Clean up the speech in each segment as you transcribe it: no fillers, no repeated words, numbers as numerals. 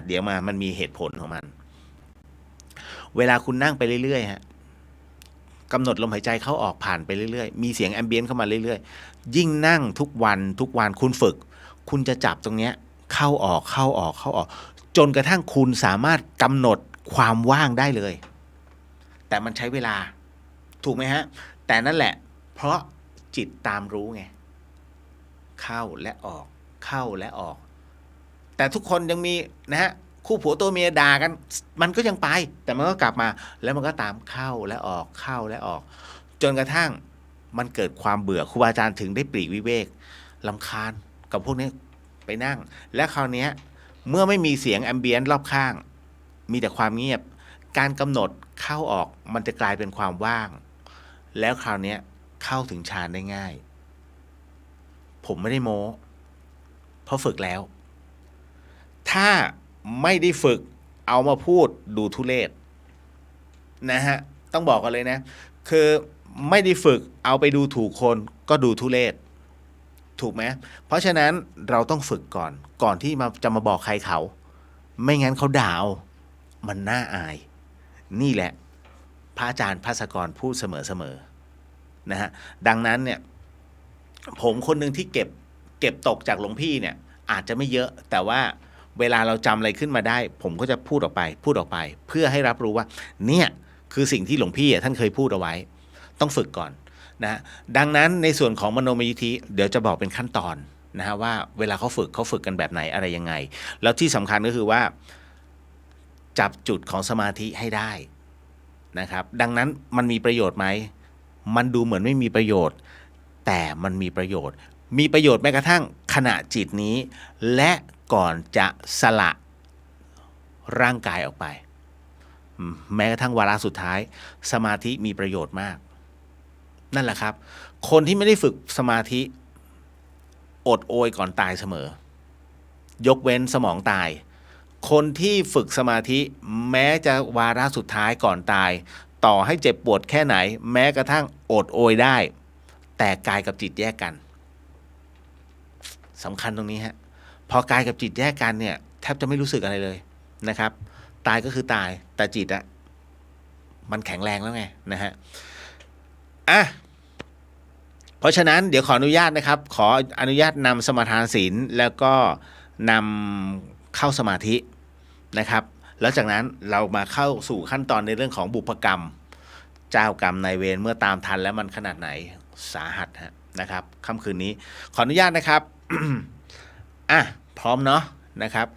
เดี๋ยวมันมีเหตุผลของมัน เวลาคุณนั่งไปเรื่อยๆฮะกำหนดลมหายใจเข้าออกผ่านไปเรื่อยๆมีเสียงแอมเบียนต์เข้ามาเรื่อยๆยิ่งนั่งทุกวันคุณฝึกคุณจะจับตรงเนี้ยเข้าออกจนกระทั่งคุณสามารถกำหนดความว่างได้เลยแต่มันใช้เวลาถูกไหมฮะแต่นั่นแหละเพราะจิตตามรู้ไงเข้าและออกแต่ทุกคนยังมีนะฮะคู่ผัวตัวเมียด่ากันมันก็ยังไปแต่มันก็กลับมาแล้วมันก็ตามเข้าและออกจนกระทั่งมันเกิดความเบื่อครูบาอาจารย์ถึงได้ปลีกวิเวกรำคาญกับพวกนี้ไปนั่งและคราวนี้เมื่อไม่มีเสียงแอมเบียนต์รอบข้างมีแต่ความเงียบการกำหนดเข้าออกมันจะกลายเป็นความว่างแล้วคราวนี้เข้าถึงฌานได้ง่ายผมไม่ได้โม้เพราะฝึกแล้วถ้าไม่ได้ฝึกเอามาพูดดูทุเรศนะฮะต้องบอกกันเลยนะคือไม่ได้ฝึกเอาไปดูถูกคนก็ดูทุเรศถูกไหมเพราะฉะนั้นเราต้องฝึกก่อนที่จะมาบอกใครเขาไม่งั้นเขาด่ามันน่าอายนี่แหละพระอาจารย์ภาสกรพูดเสมอนะฮะดังนั้นเนี่ยผมคนหนึ่งที่เก็บตกจากหลวงพี่เนี่ยอาจจะไม่เยอะแต่ว่าเวลาเราจำอะไรขึ้นมาได้ผมก็จะพูดออกไปเพื่อให้รับรู้ว่าเนี่ยคือสิ่งที่หลวงพี่ท่านเคยพูดเอาไว้ต้องฝึกก่อนนะดังนั้นในส่วนของมโนมยิทธิเดี๋ยวจะบอกเป็นขั้นตอนนะฮะว่าเวลาเขาฝึกกันแบบไหนอะไรยังไงแล้วที่สำคัญก็คือว่าจับจุดของสมาธิให้ได้นะครับดังนั้นมันมีประโยชน์ไหมมันดูเหมือนไม่มีประโยชน์แต่มันมีประโยชน์แม้กระทั่งขณะจิตนี้และก่อนจะสละร่างกายออกไปแม้กระทั่งวาระสุดท้ายสมาธิมีประโยชน์มากนั่นแหละครับคนที่ไม่ได้ฝึกสมาธิอดโอยก่อนตายเสมอยกเว้นสมองตายคนที่ฝึกสมาธิแม้จะวาระสุดท้ายก่อนตายต่อให้เจ็บปวดแค่ไหนแม้กระทั่งอดโอยได้แต่กายกับจิตแยกกันสำคัญตรงนี้ฮะพอกายกับจิตแยกกันเนี่ยแทบจะไม่รู้สึกอะไรเลยนะครับตายก็คือตายแต่จิตอะมันแข็งแรงแล้วไงนะฮะเพราะฉะนั้นเดี๋ยวขออนุญาตนะครับขออนุญาตนำสมาทานศีลแล้วก็นำเข้าสมาธินะครับแล้วจากนั้นเรามาเข้าสู่ขั้นตอนในเรื่องของบุพกรรมเจ้ากรรมนายเวรเมื่อตามทันแล้วมันขนาดไหนสาหัสฮะนะครับค่ำคืนนี้ขออนุญาตนะครับ พร้อมเนาะนะครับ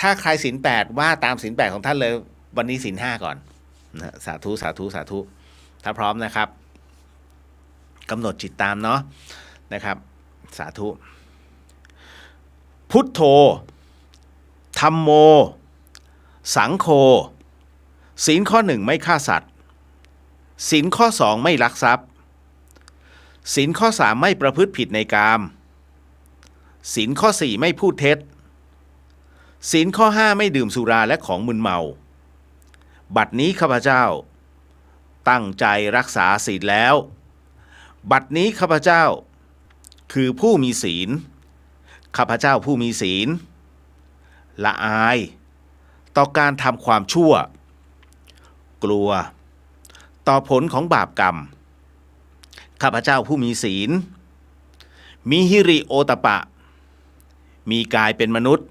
ถ้าใครศีล8ว่าตามศีล8ของท่านเลยวันนี้ศีล5ก่อนนะสาธุถ้าพร้อมนะครับกำหนดจิตตามเนาะนะครับสาธุพุทโธธัมโมสังโฆศีลข้อ1ไม่ฆ่าสัตว์ศีลข้อ2ไม่ลักทรัพย์ศีลข้อ3ไม่ประพฤติผิดในกามศีลข้อ4ไม่พูดเท็จศีลข้อ5ไม่ดื่มสุราและของมึนเมาบัดนี้ข้าพเจ้าตั้งใจรักษาศีลแล้วบัดนี้ข้าพเจ้าคือผู้มีศีลข้าพเจ้าผู้มีศีลละอายต่อการทำความชั่วกลัวต่อผลของบาปกรรมข้าพเจ้าผู้มีศีลมีหิริโอตปะมีกายเป็นมนุษย์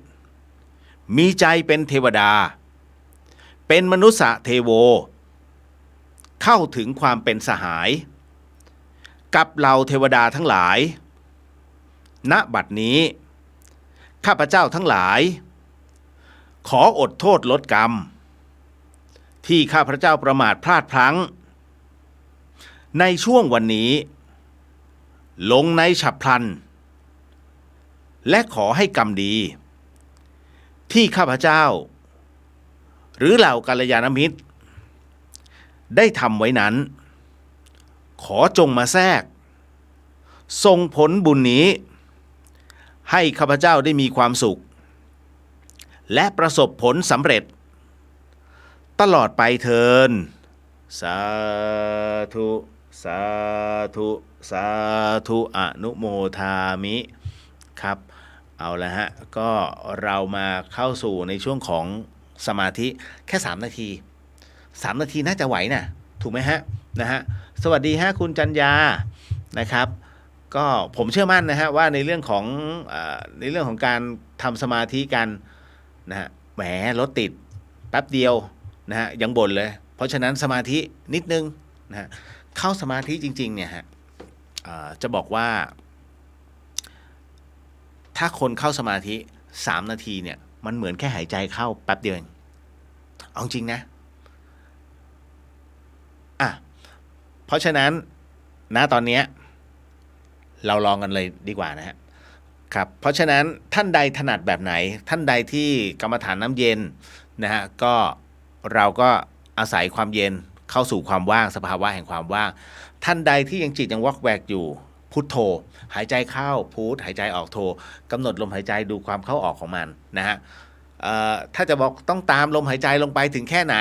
มีใจเป็นเทวดาเป็นมนุษย์เทโวเข้าถึงความเป็นสหายกับเหล่าเทวดาทั้งหลายณบัดนี้ข้าพเจ้าทั้งหลายขออดโทษลดกรรมที่ข้าพเจ้าประมาทพลาดพลั้งในช่วงวันนี้ลงในฉับพลันและขอให้กรรมดีที่ข้าพเจ้าหรือเหล่ากัลยาณมิตรได้ทำไว้นั้นขอจงมาแทรกส่งผลบุญนี้ให้ข้าพเจ้าได้มีความสุขและประสบผลสำเร็จตลอดไปเทินสาธุอนุโมทามิครับ เอาละฮะก็เรามาเข้าสู่ในช่วงของสมาธิแค่3นาที3นาทีน่าจะไหวนะถูกไหมฮะนะฮะสวัสดีฮะคุณจันยานะครับก็ผมเชื่อมั่นนะฮะว่าในเรื่องของการทำสมาธิกันนะฮะแหมรถติดแป๊บเดียวนะฮะยังบ่นเลยเพราะฉะนั้นสมาธินิดนึงนะฮะเข้าสมาธิจริงๆเนี่ยฮะจะบอกว่าถ้าคนเข้าสมาธิ3นาทีเนี่ยมันเหมือนแค่หายใจเข้าแป๊บเดียวเองเอาจริงนะเพราะฉะนั้นณตอนนี้เราลองกันเลยดีกว่านะฮะครับเพราะฉะนั้นท่านใดถนัดแบบไหนท่านใดที่กรรมฐานน้ำเย็นนะฮะก็เราก็อาศัยความเย็นเข้าสู่ความว่างสภาวะแห่งความว่างท่านใดที่ยังจิตยังวอกแวกอยู่พุทโธหายใจเข้าพุทหายใจออกโธกำหนดลมหายใจดูความเข้าออกของมันนะฮะถ้าจะบอกต้องตามลมหายใจลงไปถึงแค่ไหน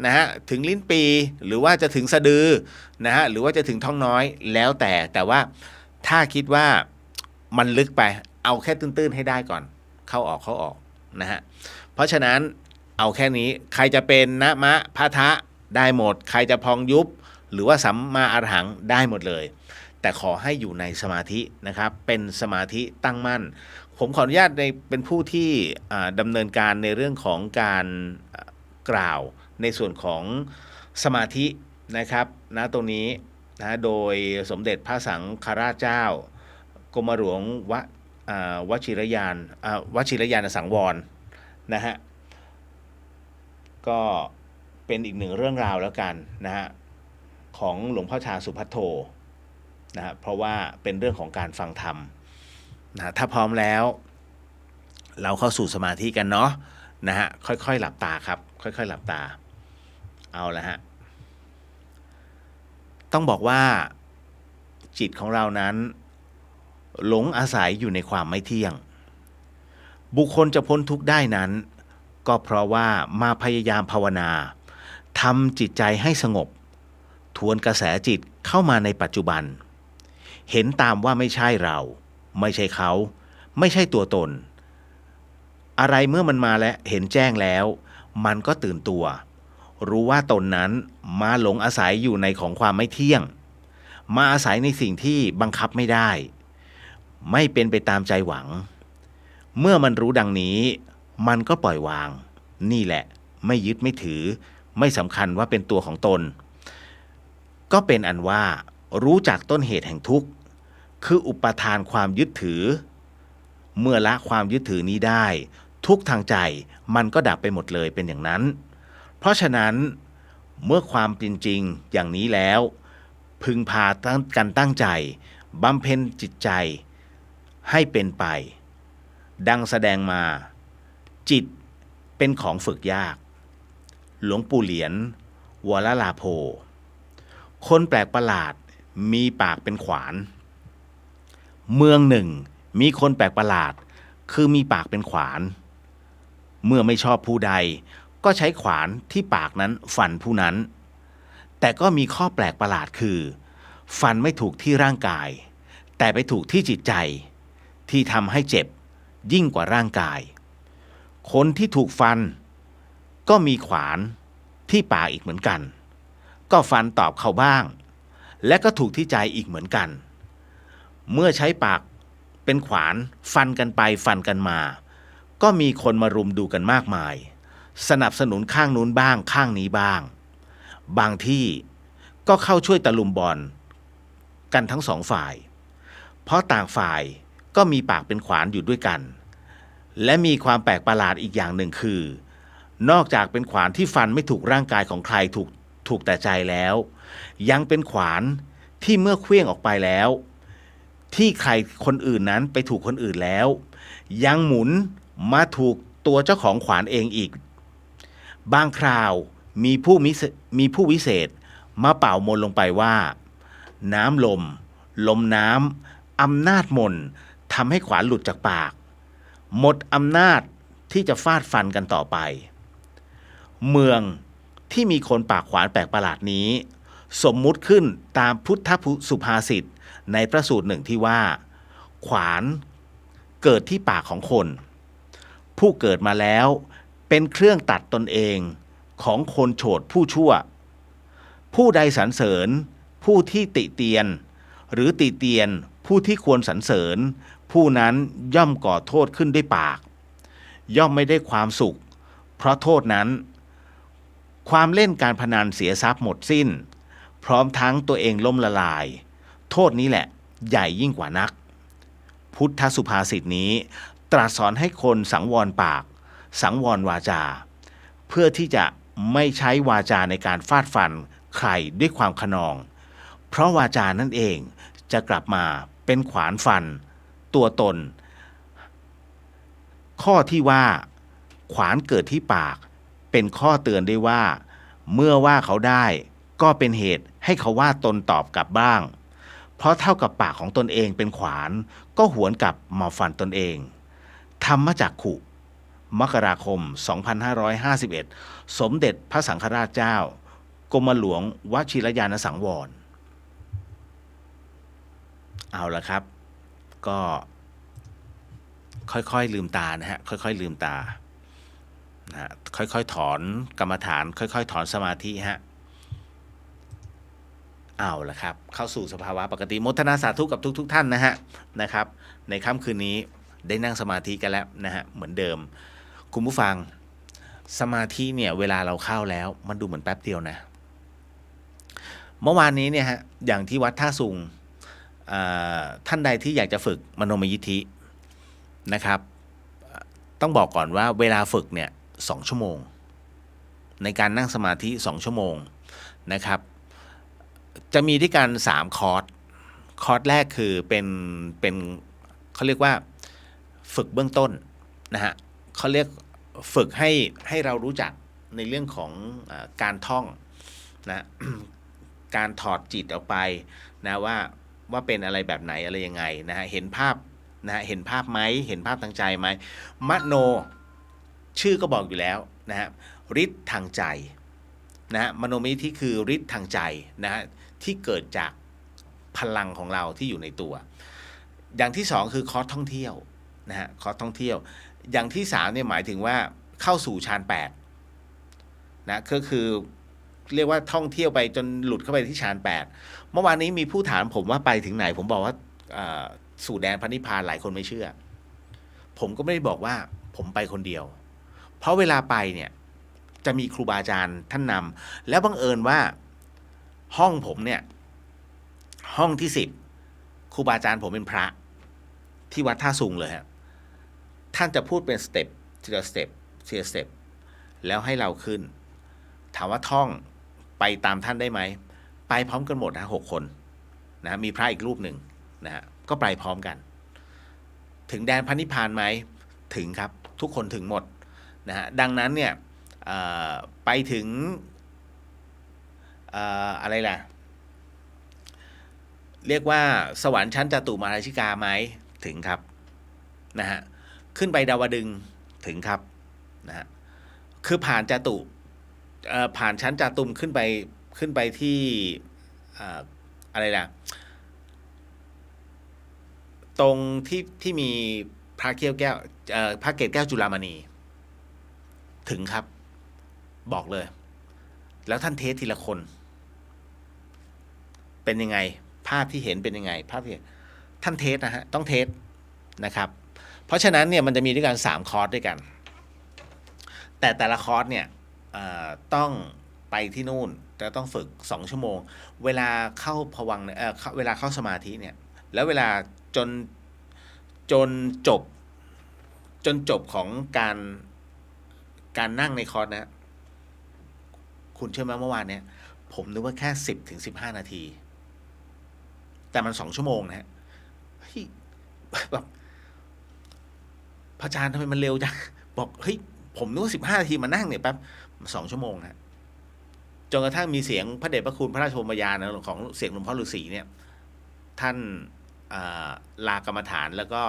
นะฮะถึงลิ้นปีหรือว่าจะถึงสะดือนะฮะหรือว่าจะถึงท้องน้อยแล้วแต่ว่าถ้าคิดว่ามันลึกไปเอาแค่ตื้นๆให้ได้ก่อนเข้าออกนะฮะเพราะฉะนั้นเอาแค่นี้ใครจะเป็นนะมะพะทะได้หมดใครจะพองยุบหรือว่าสัมมาอรหังได้หมดเลยแต่ขอให้อยู่ในสมาธินะครับเป็นสมาธิตั้งมั่นผมขออนุญาตเป็นผู้ที่ดำเนินการในเรื่องของการกล่าวในส่วนของสมาธินะครับณตรงนี้นะโดยสมเด็จพระสังฆราชเจ้ากรมหลวงวชิรยานสังวรนะฮะก็เป็นอีกหนึ่งเรื่องราวแล้วกันนะฮะของหลวงพ่อชาสุภัทโทนะฮะเพราะว่าเป็นเรื่องของการฟังธรรมนะถ้าพร้อมแล้วเราเข้าสู่สมาธิกันเนาะนะฮะค่อยๆหลับตาครับค่อยๆหลับตาเอาละฮะต้องบอกว่าจิตของเรานั้นหลงอาศัยอยู่ในความไม่เที่ยงบุคคลจะพ้นทุกข์ได้นั้นก็เพราะว่ามาพยายามภาวนาทำจิตใจให้สงบทวนกระแสจิตเข้ามาในปัจจุบันเห็นตามว่าไม่ใช่เราไม่ใช่เขาไม่ใช่ตัวตนอะไรเมื่อมันมาและเห็นแจ้งแล้วมันก็ตื่นตัวรู้ว่าตนนั้นมาหลงอาศัยอยู่ในของความไม่เที่ยงมาอาศัยในสิ่งที่บังคับไม่ได้ไม่เป็นไปตามใจหวังเมื่อมันรู้ดังนี้มันก็ปล่อยวางนี่แหละไม่ยึดไม่ถือไม่สำคัญว่าเป็นตัวของตนก็เป็นอันว่ารู้จักต้นเหตุแห่งทุกข์คืออุปทานความยึดถือเมื่อละความยึดถือนี้ได้ทุกทางใจมันก็ดับไปหมดเลยเป็นอย่างนั้นเพราะฉะนั้นเมื่อความเป็นจริงอย่างนี้แล้วพึงพากันตั้งใจบำเพ็ญจิตใจให้เป็นไปดังแสดงมาจิตเป็นของฝึกยากหลวงปู่เหรียญวรลาโภคนแปลกประหลาดมีปากเป็นขวานเมืองหนึ่งมีคนแปลกประหลาดคือมีปากเป็นขวานเมื่อไม่ชอบผู้ใดก็ใช้ขวานที่ปากนั้นฟันผู้นั้นแต่ก็มีข้อแปลกประหลาดคือฟันไม่ถูกที่ร่างกายแต่ไปถูกที่จิตใจที่ทำให้เจ็บยิ่งกว่าร่างกายคนที่ถูกฟันก็มีขวานที่ปากอีกเหมือนกันก็ฟันตอบเขาบ้างและก็ถูกที่ใจอีกเหมือนกันเมื่อใช้ปากเป็นขวานฟันกันไปฟันกันมาก็มีคนมารุมดูกันมากมายสนับสนุนข้างนู้นบ้างข้างนี้บ้างบางที่ก็เข้าช่วยตะลุมบอลกันทั้งสองฝ่ายเพราะต่างฝ่ายก็มีปากเป็นขวานอยู่ด้วยกันและมีความแปลกประหลาดอีกอย่างหนึ่งคือนอกจากเป็นขวานที่ฟันไม่ถูกร่างกายของใครถูกแต่ใจแล้วยังเป็นขวานที่เมื่อเคลื่องออกไปแล้วที่ใครคนอื่นนั้นไปถูกคนอื่นแล้วยังหมุนมาถูกตัวเจ้าของขวานเองอีกบางคราวมีผู้วิเศษมาเป่ามนต์ลงไปว่าน้ำลมน้ำอำนาจมนต์ทำให้ขวานหลุดจากปากหมดอำนาจที่จะฟาดฟันกันต่อไปเมืองที่มีคนปากขวานแปลกประหลาดนี้สมมุติขึ้นตามพุทธสุภาษิตในพระสูตรหนึ่งที่ว่าขวาน เกิดที่ปากของคน ผู้เกิดมาแล้วเป็นเครื่องตัดตนเองของคนโฉดผู้ชั่ว ผู้ใดสรรเสริญผู้ที่ติเตียน หรือติเตียนผู้ที่ควรสรรเสริญ ผู้นั้นย่อมก่อโทษขึ้นด้วยปาก ย่อมไม่ได้ความสุข เพราะโทษนั้น ความเล่นการพนันเสียทรัพย์หมดสิ้น พร้อมทั้งตัวเองล้มละลาย โทษนี้แหละใหญ่ยิ่งกว่านัก พุทธสุภาษิตนี้ตรัสสอนให้คนสังวรปาก สังวรวาจา เพื่อที่จะไม่ใช้วาจาในการฟาดฟันใครด้วยความขนอง เพราะวาจานั่นเองจะกลับมาเป็นขวานฟันตัวตน ข้อที่ว่าขวานเกิดที่ปากเป็นข้อเตือนได้ว่า เมื่อว่าเขาได้ก็เป็นเหตุให้เขาว่าตนตอบกลับบ้าง เพราะเท่ากับปากของตนเองเป็นขวานก็หวนกลับมาฟันตนเองธรรมจักขุมกราคม 2551 สมเด็จพระสังฆราชเจ้ากรมหลวงวชิรยานสังวรเอาละครับก็ค่อยๆลืมตานะฮะค่อยๆลืมตานะฮะค่อยๆถอนกรรมฐานค่อยๆถอนสมาธิฮะเอาละครับเข้าสู่สภาวะปกติโมทนาสาธุกับทุกท่านนะครับในค่ำคืนนี้ได้นั่งสมาธิกันแล้วนะฮะเหมือนเดิมคุณผู้ฟังสมาธิเนี่ยเวลาเราเข้าแล้วมันดูเหมือนแป๊บเดียวนะเมื่อวานนี้เนี่ยฮะอย่างที่วัดท่าสุงท่านใดที่อยากจะฝึกมโนมยิทธินะครับต้องบอกก่อนว่าเวลาฝึกเนี่ย2 ชั่วโมงในการนั่งสมาธิ2 ชั่วโมงนะครับจะมีด้วยกัน3 คอร์สแรกคือเป็นเขาเรียกว่าฝึกเบื้องต้นนะฮะเขาเรียกฝึกให้เรารู้จักในเรื่องของการท่องนะ การถอดจิตออกไปนะว่าเป็นอะไรแบบไหนอะไรยังไงนะฮะเห็นภาพนะฮะเห็นภาพไหมเห็นภาพทางใจไหมมโนชื่อก็บอกอยู่แล้วนะฮะฤทธิ์ทางใจนะฮะมโนมยิทธิคือฤทธิ์ทางใจนะฮะที่เกิดจากพลังของเราที่อยู่ในตัวอย่างที่2คือคอร์สท่องเที่ยวนะฮะคอร์สท่องเที่ยวอย่างที่3เนี่ยหมายถึงว่าเข้าสู่ฌาน8นะก็คือเรียกว่าท่องเที่ยวไปจนหลุดเข้าไปที่ฌาน8เมื่อวานนี้มีผู้ถามผมว่าไปถึงไหนผมบอกว่าสู่แดนพระนิพพานหลายคนไม่เชื่อผมก็ไม่ได้บอกว่าผมไปคนเดียวเพราะเวลาไปเนี่ยจะมีครูบาอาจารย์ท่านนำแล้วบังเอิญว่าห้องผมเนี่ยห้องที่10ครูบาอาจารย์ผมเป็นพระที่วัดท่าสุงเลยฮะท่านจะพูดเป็นสเต็ปทีละสเต็ปทีละสเต็ปแล้วให้เราขึ้นถามว่าท่องไปตามท่านได้ไหมไปพร้อมกันหมดนะ6 คนนะมีพระอีกรูปหนึ่งนะฮะก็ไปพร้อมกันถึงแดนพระนิพพานไหมถึงครับทุกคนถึงหมดนะฮะดังนั้นเนี่ยไปถึงอะไรล่ะเรียกว่าสวรรค์ชั้นจตุมาราชิกาไหมถึงครับนะฮะขึ้นไปดาวดึงถึงครับนะฮะคือผ่านจตุผ่านชั้นจตุมขึ้นไปที่อะไรล่ะตรงที่มีพระเกศแก้วพระเกศแก้วจุฬามณีถึงครับบอกเลยแล้วท่านเทสทีละคนเป็นยังไงภาพที่เห็นเป็นยังไงภาพที่ท่านเทสนะฮะต้องเทสนะครับเพราะฉะนั้นเนี่ยมันจะมีด้วยกัน3 คอร์สด้วยกันแต่ละคอร์สเนี่ยต้องไปที่นู่นจะต้องฝึก2 ชั่วโมงเวลาเข้าภวังค์เวลาเข้าสมาธิเนี่ยแล้วเวลาจนจบของการนั่งในคอร์สนะคุณเชื่อไหมเมื่อวานเนี่ยผมนึกว่าแค่10-15 นาทีแต่มัน2 ชั่วโมงนะฮะแบบพระอาจารย์ทำไมมันเร็วจังบอกเฮ้ยผมนึกว่า15 นาทีมานั่งเนี่ยแป๊บ2 ชั่วโมงนะจนกระทั่งมีเสียงพระเดชพระคุณพระราชโอมยานของเสียงหลวงพ่อฤาษีเนี่ยท่านลากรรมฐานแล้วก็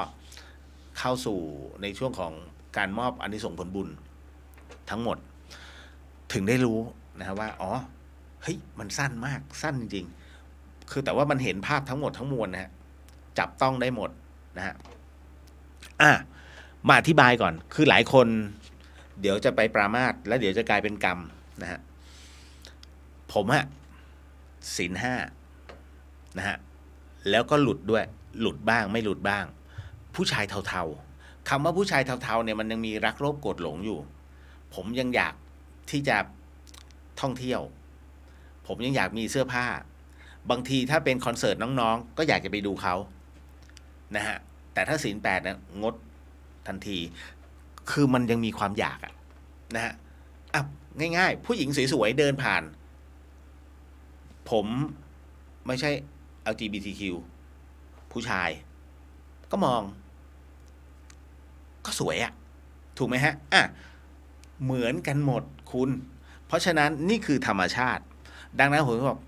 เข้าสู่ในช่วงของการมอบอานิสงส์ผลบุญทั้งหมดถึงได้รู้นะครับว่าอ๋อเฮ้ยมันสั้นมากสั้นจริงๆคือแต่ว่ามันเห็นภาพทั้งหมดทั้งมวลนะฮะจับต้องได้หมดนะฮะ อ่ะมาอธิบายก่อนคือหลายคนเดี๋ยวจะไปปรามาสแล้วเดี๋ยวจะกลายเป็นกรรมนะฮะผมอะศีลห้านะฮะแล้วก็หลุดด้วยหลุดบ้างไม่หลุดบ้างผู้ชายเทาๆคำว่าผู้ชายเทาๆเนี่ยมันยังมีรักโลภโกรธหลงอยู่ ผมยังอยากที่จะท่องเที่ยวผมยังอยากมีเสื้อผ้าบางทีถ้าเป็นคอนเสิร์ตน้องๆก็อยากจะไปดูเขานะฮะแต่ถ้าศีลแปดนะงดทันทีคือมันยังมีความอยากอะนะฮะอ่ะง่ายๆผู้หญิงสวยๆเดินผ่านผมไม่ใช่ LGBTQ ผู้ชายก็มองก็สวยอะถูกไหมฮะอ่ะเหมือนกันหมดคุณเพราะฉะนั้นนี่คือธรรมชาติดังนั้นผมบอก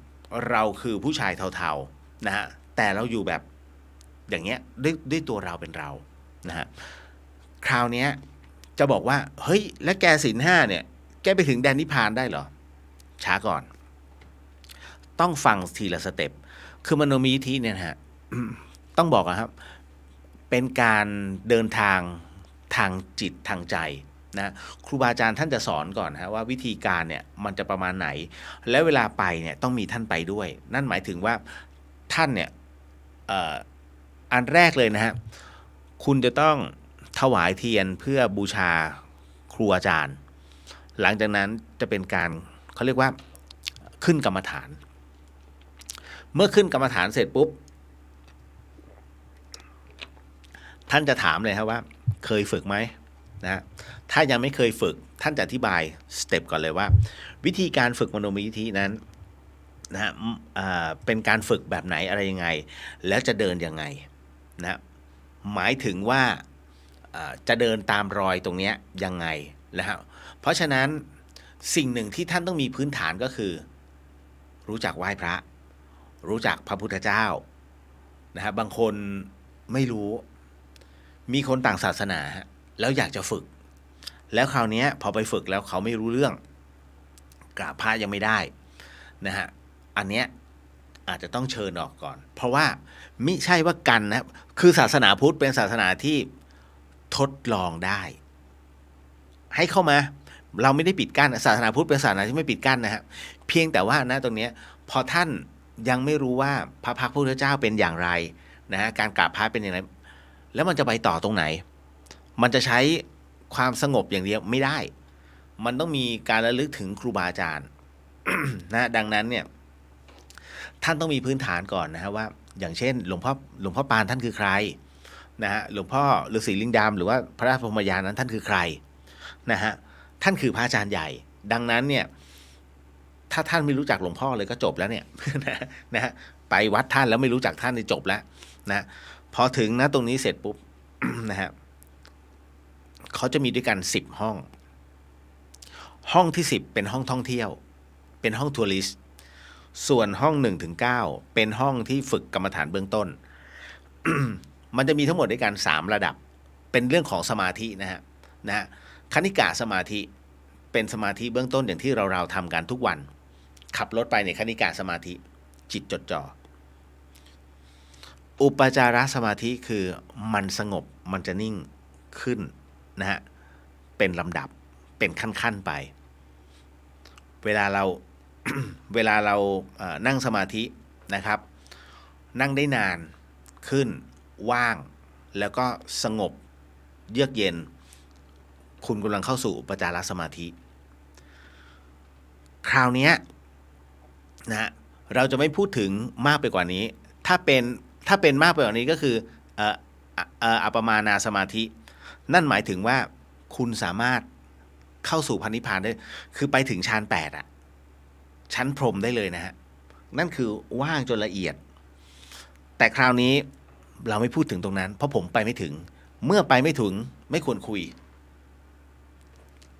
เราคือผู้ชายเทาๆนะฮะแต่เราอยู่แบบอย่างเงี้ยด้วยตัวเราเป็นเรานะฮะคราวเนี้ยจะบอกว่าเฮ้ยแล้วแกศีลห้าเนี่ยแกไปถึงแดนนิพพานได้เหรอช้าก่อนต้องฟังทีละสเต็ปคือมโนมยิทธิเนี่ยนะฮะ ต้องบอกนะครับเป็นการเดินทางทางจิตทางใจนะครูบาอาจารย์ท่านจะสอนก่อนฮะว่าวิธีการเนี่ยมันจะประมาณไหนและเวลาไปเนี่ยต้องมีท่านไปด้วยนั่นหมายถึงว่าท่านเนี่ยอันแรกเลยนะฮะคุณจะต้องถวายเทียนเพื่อบูชาครูอาจารย์หลังจากนั้นจะเป็นการเขาเรียกว่าขึ้นกรรมฐานเมื่อขึ้นกรรมฐานเสร็จปุ๊บท่านจะถามเลยครับว่าเคยฝึกไหมนะถ้ายังไม่เคยฝึกท่านจะอธิบายสเต็ปก่อนเลยว่าวิธีการฝึกมโนมยิทธินั้นนะเป็นการฝึกแบบไหนอะไรยังไงแล้วจะเดินยังไงนะหมายถึงว่าจะเดินตามรอยตรงนี้ยังไงนะครับเพราะฉะนั้นสิ่งหนึ่งที่ท่านต้องมีพื้นฐานก็คือรู้จักไหว้พระรู้จักพระพุทธเจ้านะฮะบางคนไม่รู้มีคนต่างศาสนาแล้วอยากจะฝึกแล้วคราวนี้พอไปฝึกแล้วเขาไม่รู้เรื่องกราบพระยังไม่ได้นะฮะอันเนี้ยอาจจะต้องเชิญออกก่อนเพราะว่ามิใช่ว่ากันนะคือศาสนาพุทธเป็นศาสนาที่ทดลองได้ให้เข้ามาเราไม่ได้ปิดกั้นศาสนาพุทธเป็นศาสนาที่ไม่ปิดกั้นนะฮะเพียงแต่ว่านะตรงนี้พอท่านยังไม่รู้ว่าพระพักตร์พุทธเจ้าเป็นอย่างไรนะฮะการกราบพระเป็นอย่างไรแล้วมันจะไปต่อตรงไหนมันจะใช้ความสงบอย่างเดียวไม่ได้มันต้องมีการระลึกถึงครูบาอาจารย์ นะดังนั้นเนี่ยท่านต้องมีพื้นฐานก่อนนะฮะว่าอย่างเช่นหลวงพ่อปานท่านคือใครนะฮะหลวงพ่อฤาษีลิงดำหรือว่าพระราชพรหมยานนั้นท่านคือใครนะฮะท่านคือพระอาจารย์ใหญ่ดังนั้นเนี่ยถ้าท่านไม่รู้จักหลวงพ่อเลยก็จบแล้วเนี่ย นะฮะไปวัดท่านแล้วไม่รู้จักท่านนี่จบแล้วนะพอถึงนะตรงนี้เสร็จปุ๊บ นะฮะเขาจะมีด้วยกัน10 ห้องห้องที่10เป็นห้องท่องเที่ยวเป็นห้องทัวริสต์ส่วนห้อง1-9เป็นห้องที่ฝึกกรรมฐานเบื้องต้น มันจะมีทั้งหมดด้วยกัน3ระดับเป็นเรื่องของสมาธินะฮะคณิกะสมาธิเป็นสมาธิเบื้องต้นอย่างที่เราทำกันทุกวันขับรถไปในคณิกะสมาธิจิตจดจ่ออุปจารสมาธิคือมันสงบมันจะนิ่งขึ้นนะฮะเป็นลำดับเป็นขั้นๆไปเวลาเรา เวลาเรานั่งสมาธินะครับนั่งได้นานขึ้นว่างแล้วก็สงบเยือกเย็นคุณกำลังเข้าสู่อุปจารสมาธิคราวนี้นะเราจะไม่พูดถึงมากไปกว่านี้ถ้าเป็นมากไปกว่านี้ก็คืออัปปมานาสมาธินั่นหมายถึงว่าคุณสามารถเข้าสู่พระนิพพานได้คือไปถึงฌาน8อ่ะชั้นพรหมได้เลยนะฮะนั่นคือว่างจนละเอียดแต่คราวนี้เราไม่พูดถึงตรงนั้นเพราะผมไปไม่ถึงเมื่อไปไม่ถึงไม่ควรคุย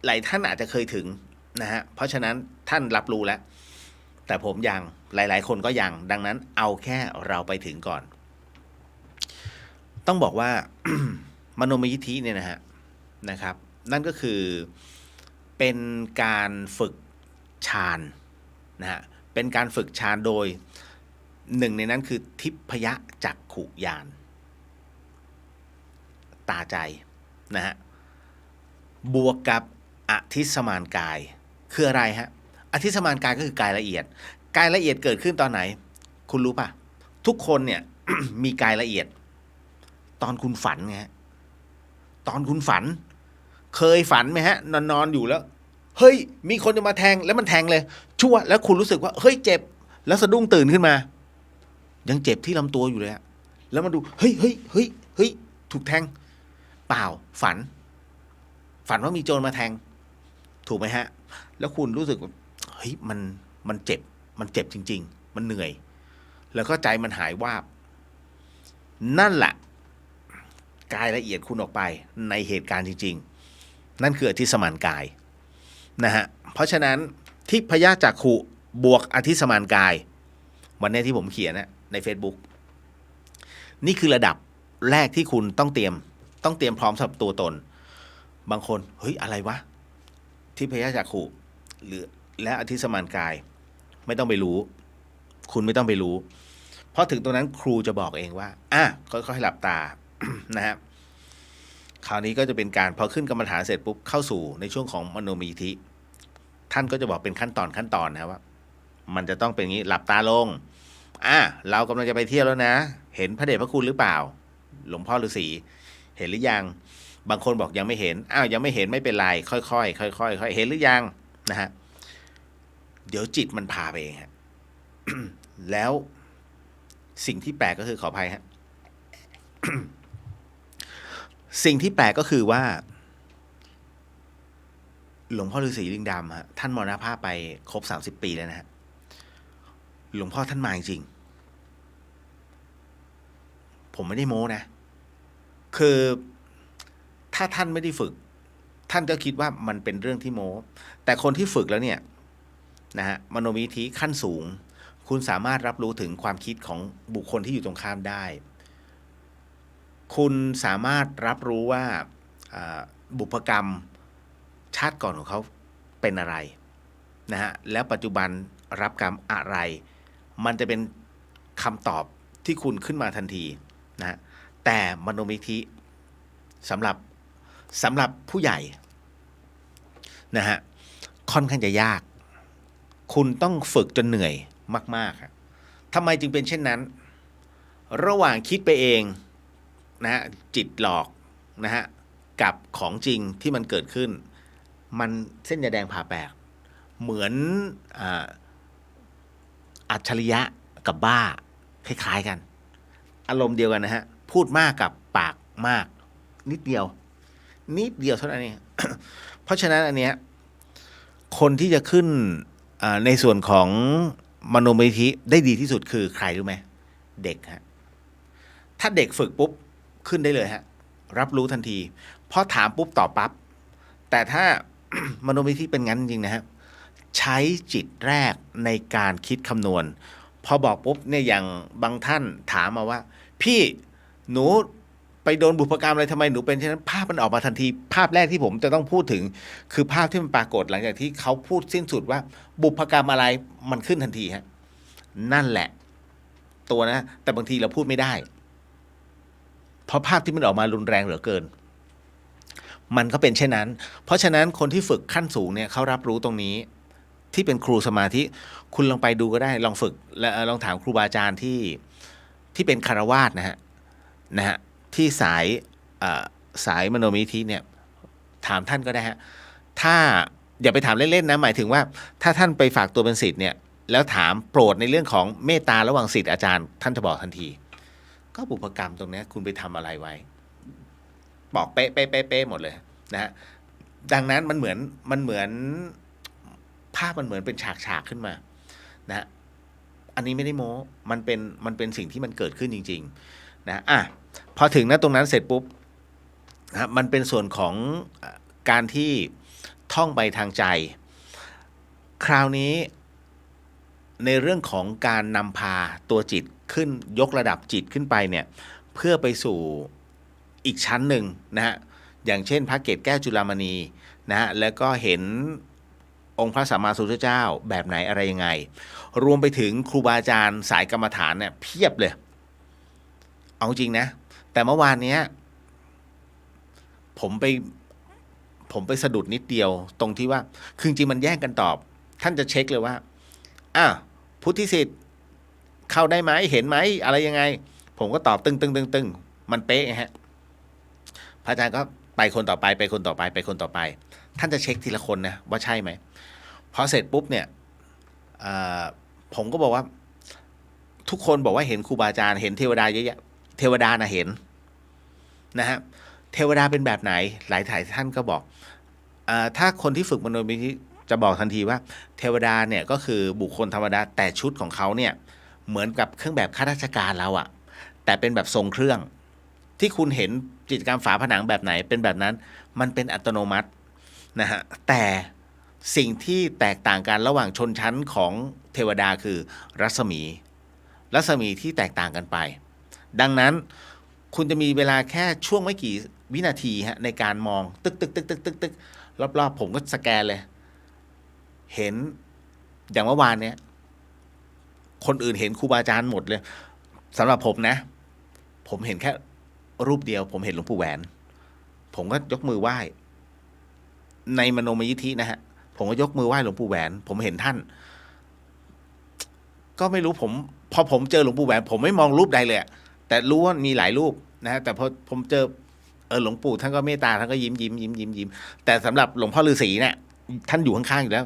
หลายท่านอาจจะเคยถึงนะฮะเพราะฉะนั้นท่านรับรู้แล้วแต่ผมยังหลายๆคนก็ยังดังนั้นเอาแค่เราไปถึงก่อนต้องบอกว่า มโนมยิทธิเนี่ยนะครับนั่นก็คือเป็นการฝึกฌานนะฮะเป็นการฝึกฌานโดยหนึ่งในนั้นคือทิพยจักขุญาณ ตาใจนะฮะบวกกับอธิสมานกายคืออะไรฮะอธิสมานกายก็คือกายละเอียดกายละเอียดเกิดขึ้นตอนไหนคุณรู้ป่ะทุกคนเนี่ย มีกายละเอียดตอนคุณฝันไงตอนคุณฝันเคยฝันไหมฮะนอนอยู่แล้วเฮ้ยมีคนจะมาแทงแล้วมันแทงเลยชั่วแล้วคุณรู้สึกว่าเฮ้ยเจ็บแล้วสะดุ้งตื่นขึ้นมายังเจ็บที่ลำตัวอยู่เลยอะแล้วมาดูเฮ้ยถูกแทงเปล่าฝันว่ามีโจรมาแทงถูกไหมฮะแล้วคุณรู้สึกว่าเฮ้ยมันเจ็บจริงๆมันเหนื่อยแล้วก็ใจมันหายวาบนั่นแหละกายละเอียดคุณออกไปในเหตุการณ์จริงๆนั่นคืออธิสมานกายนะฮะเพราะฉะนั้นทิพยจักขุบวกอธิสมานกายวันนี้ที่ผมเขียนนะใน Facebook นี่คือระดับแรกที่คุณต้องเตรียมพร้อมสำหรับตัวตนบางคนเฮ้ยอะไรวะทิพยจักขุหรือและอธิสมานกายไม่ต้องไปรู้คุณไม่ต้องไปรู้เพราะถึงตรงนั้นครูจะบอกเองว่าค่อยๆหลับตา นะฮะคราวนี้ก็จะเป็นการพอขึ้นกรรมฐานเสร็จปุ๊บเข้าสู่ในช่วงของมโนมีธิท่านก็จะบอกเป็นขั้นตอนนะว่ามันจะต้องเป็นอย่างนี้หลับตาลงเรากำลังจะไปเที่ยวแล้วนะเห็นพระเดชพระคุณหรือเปล่าหลวงพ่อฤาษีเห็นหรือยังบางคนบอกยังไม่เห็นยังไม่เห็นไม่เป็นไรค่อยๆเห็นหรือยังนะฮะเดี๋ยวจิตมันพาไปเองฮะ แล้วสิ่งที่แปลกก็คือขออภัยฮะ สิ่งที่แปลกก็คือว่าหลวงพ่อฤาษีลิงดำฮะท่านมรณภาพไปครบ30 ปีแล้วนะฮะหลวงพ่อท่านมาจริงผมไม่ได้โม้นะคือถ้าท่านไม่ได้ฝึกท่านก็คิดว่ามันเป็นเรื่องที่โม้แต่คนที่ฝึกแล้วเนี่ยนะฮะมโนวิธีขั้นสูงคุณสามารถรับรู้ถึงความคิดของบุคคลที่อยู่ตรงข้ามได้คุณสามารถรับรู้ว่าบุพกรรมชาติก่อนของเขาเป็นอะไรนะฮะแล้วปัจจุบันรับกรรมอะไรมันจะเป็นคำตอบที่คุณขึ้นมาทันทีนะแต่มโนวิธีสำหรับผู้ใหญ่นะฮะค่อนข้างจะยากคุณต้องฝึกจนเหนื่อยมากๆครับทำไมจึงเป็นเช่นนั้นระหว่างคิดไปเองนะฮะจิตหลอกนะฮะกับของจริงที่มันเกิดขึ้นมันเส้นยาแดงผ่าแปลกเหมือนอัจฉริยะกับบ้าคล้ายๆกันอารมณ์เดียวกันนะฮะพูดมากกับปากมากนิดเดียวเท่านั้นเอง เพราะฉะนั้นอันเนี้ยคนที่จะขึ้นในส่วนของมโนมยิธิได้ดีที่สุดคือใครรู้ไหมเด็กฮะถ้าเด็กฝึกปุ๊บขึ้นได้เลยฮะรับรู้ทันทีพอถามปุ๊บตอบปั๊บแต่ถ้า มโนมยิธิเป็นงั้นจริงๆนะฮะใช้จิตแรกในการคิดคำนวณพอบอกปุ๊บเนี่ยอย่างบางท่านถามมาว่าพี่หนูไปโดนบุพกรรมอะไรทำไมหนูเป็นเช่นนั้นภาพมันออกมาทันทีภาพแรกที่ผมจะต้องพูดถึงคือภาพที่มันปรากฏหลังจากที่เขาพูดสิ้นสุดว่าบุพกรรมอะไรมันขึ้นทันทีฮะนั่นแหละตัวนะแต่บางทีเราพูดไม่ได้เพราะภาพที่มันออกมารุนแรงเหลือเกินมันก็เป็นเช่นนั้นเพราะฉะนั้นคนที่ฝึกขั้นสูงเนี่ยเขารับรู้ตรงนี้ที่เป็นครูสมาธิคุณลองไปดูก็ได้ลองฝึกและลองถามครูบาอาจารย์ที่เป็นคฤหัสถ์นะฮะที่สายมโนมยิธิเนี่ยถามท่านก็ได้ฮะถ้าอย่าไปถามเล่นๆนะหมายถึงว่าถ้าท่านไปฝากตัวเป็นศิษย์เนี่ยแล้วถามโปรดในเรื่องของเมตตาระหว่างศิษย์อาจารย์ท่านจะบอกทันทีก็บุพกรรมตรงนี้คุณไปทำอะไรไว้บอกเป๊ะหมดเลยนะฮะดังนั้นมันเหมือนภาพมันเหมือนเป็นฉากขึ้นมานะอันนี้ไม่ได้โม้มันเป็นสิ่งที่มันเกิดขึ้นจริงๆนะพอถึงตรงนั้นเสร็จปุ๊บนะมันเป็นส่วนของการที่ท่องไปทางใจคราวนี้ในเรื่องของการนำพาตัวจิตขึ้นยกระดับจิตขึ้นไปเนี่ยเพื่อไปสู่อีกชั้นหนึ่งนะฮะอย่างเช่นพระเกศแก้วจุฬามณีนะฮะแล้วก็เห็นองค์พระสัมมาสัมพุทธเจ้าแบบไหนอะไรยังไงรวมไปถึงครูบาอาจารย์สายกรรมฐานเนี่ยเพียบเลยเอาจริงนะแต่เมื่อวานนี้ ผมไปผมไปสะดุดนิดเดียวตรงที่ว่าคือจริงๆมันแย่งกันตอบ ท่านจะเช็คเลยว่าพุทธิสิทธิ์เข้าได้ไหมเห็นไหมอะไรยังไง ผมก็ตอบตึงมันเป๊ะฮะพระอาจารย์ก็ไปคนต่อไปไปคนต่อไปไปคนต่อไป ท่านจะเช็คทีละคนนะว่าใช่ไหมพอเสร็จปุ๊บเนี่ยผมก็บอกว่าทุกคนบอกว่าเห็นครูบาอาจารย์เห็นเทวดาเยอะแยะเทวดานะเห็นนะฮะเทวดาเป็นแบบไหนหลายท่านก็บอกถ้าคนที่ฝึกมโนมยิทธิจะบอกทันทีว่าเทวดาเนี่ยก็คือบุคคลธรรมดาแต่ชุดของเขาเนี่ยเหมือนกับเครื่องแบบข้าราชการเราอะแต่เป็นแบบทรงเครื่องที่คุณเห็นกิจกรรมฝาผนังแบบไหนเป็นแบบนั้นมันเป็นอัตโนมัตินะฮะแต่สิ่งที่แตกต่างกันระหว่างชนชั้นของเทวดาคือรัศมีที่แตกต่างกันไปดังนั้นคุณจะมีเวลาแค่ช่วงไม่กี่วินาทีฮะในการมองตึกรอบๆผมก็สแกนเลยเห็นอย่างเมื่อวานเนี้ยคนอื่นเห็นครูบาอาจารย์หมดเลยสำหรับผมนะผมเห็นแค่รูปเดียวผมเห็นหลวงปู่แหวนผมก็ยกมือไหว้ในมโนมยิทธินะฮะผมก็ยกมือไหว้หลวงปู่แหวนผมเห็นท่านก็ไม่รู้พอผมเจอหลวงปู่แหวนผมไม่มองรูปใดเลยแต่รู้ว่ามีหลายรูปนะฮะแต่พอผมเจอหลวงปู่ท่านก็เมตตาท่านก็ยิ้มแต่สำหรับหลวงพ่อฤาษีเนี่ยท่านอยู่ข้างๆอยู่แ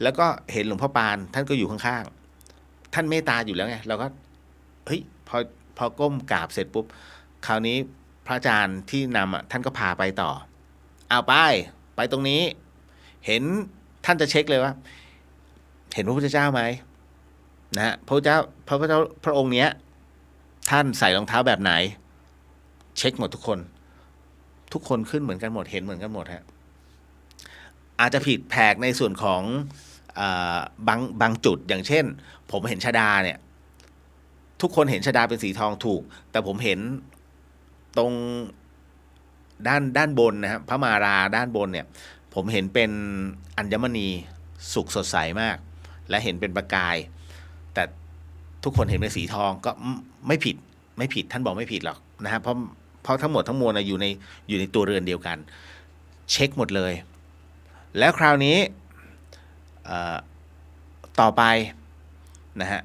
ล้วก็เห็นหลวงพ่อปานท่านก็อยู่ข้างๆท่านเมตตาอยู่แล้วไงเราก็เฮ้ยพอก้มกราบเสร็จปุ๊บคราวนี้พระอาจารย์ที่นำท่านก็พาไปต่อเอาไปตรงนี้เห็นท่านจะเช็คเลยว่าเห็นพระพุทธเจ้าไหมนะฮะพระพุทธเจ้าพระองค์เนี้ยท่านใส่รองเท้าแบบไหนเช็คหมดทุกคนขึ้นเหมือนกันหมดเห็นเหมือนกันหมดฮะอาจจะผิดแผกในส่วนของบางจุดอย่างเช่นผมเห็นชฎาเนี่ยทุกคนเห็นชฎาเป็นสีทองถูกแต่ผมเห็นตรงด้านบนนะครับพระมาราด้านบนเนี่ยผมเห็นเป็นอัญมณีสุกสดใสมากและเห็นเป็นประกายแต่ทุกคนเห็นเป็นสีทองก็ไม่ผิดท่านบอกไม่ผิดหรอกนะฮะเพราะทั้งหมดทั้งมวลอยู่ในตัวเรือนเดียวกันเช็คหมดเลยแล้วคราวนี้ต่อไปนะฮะ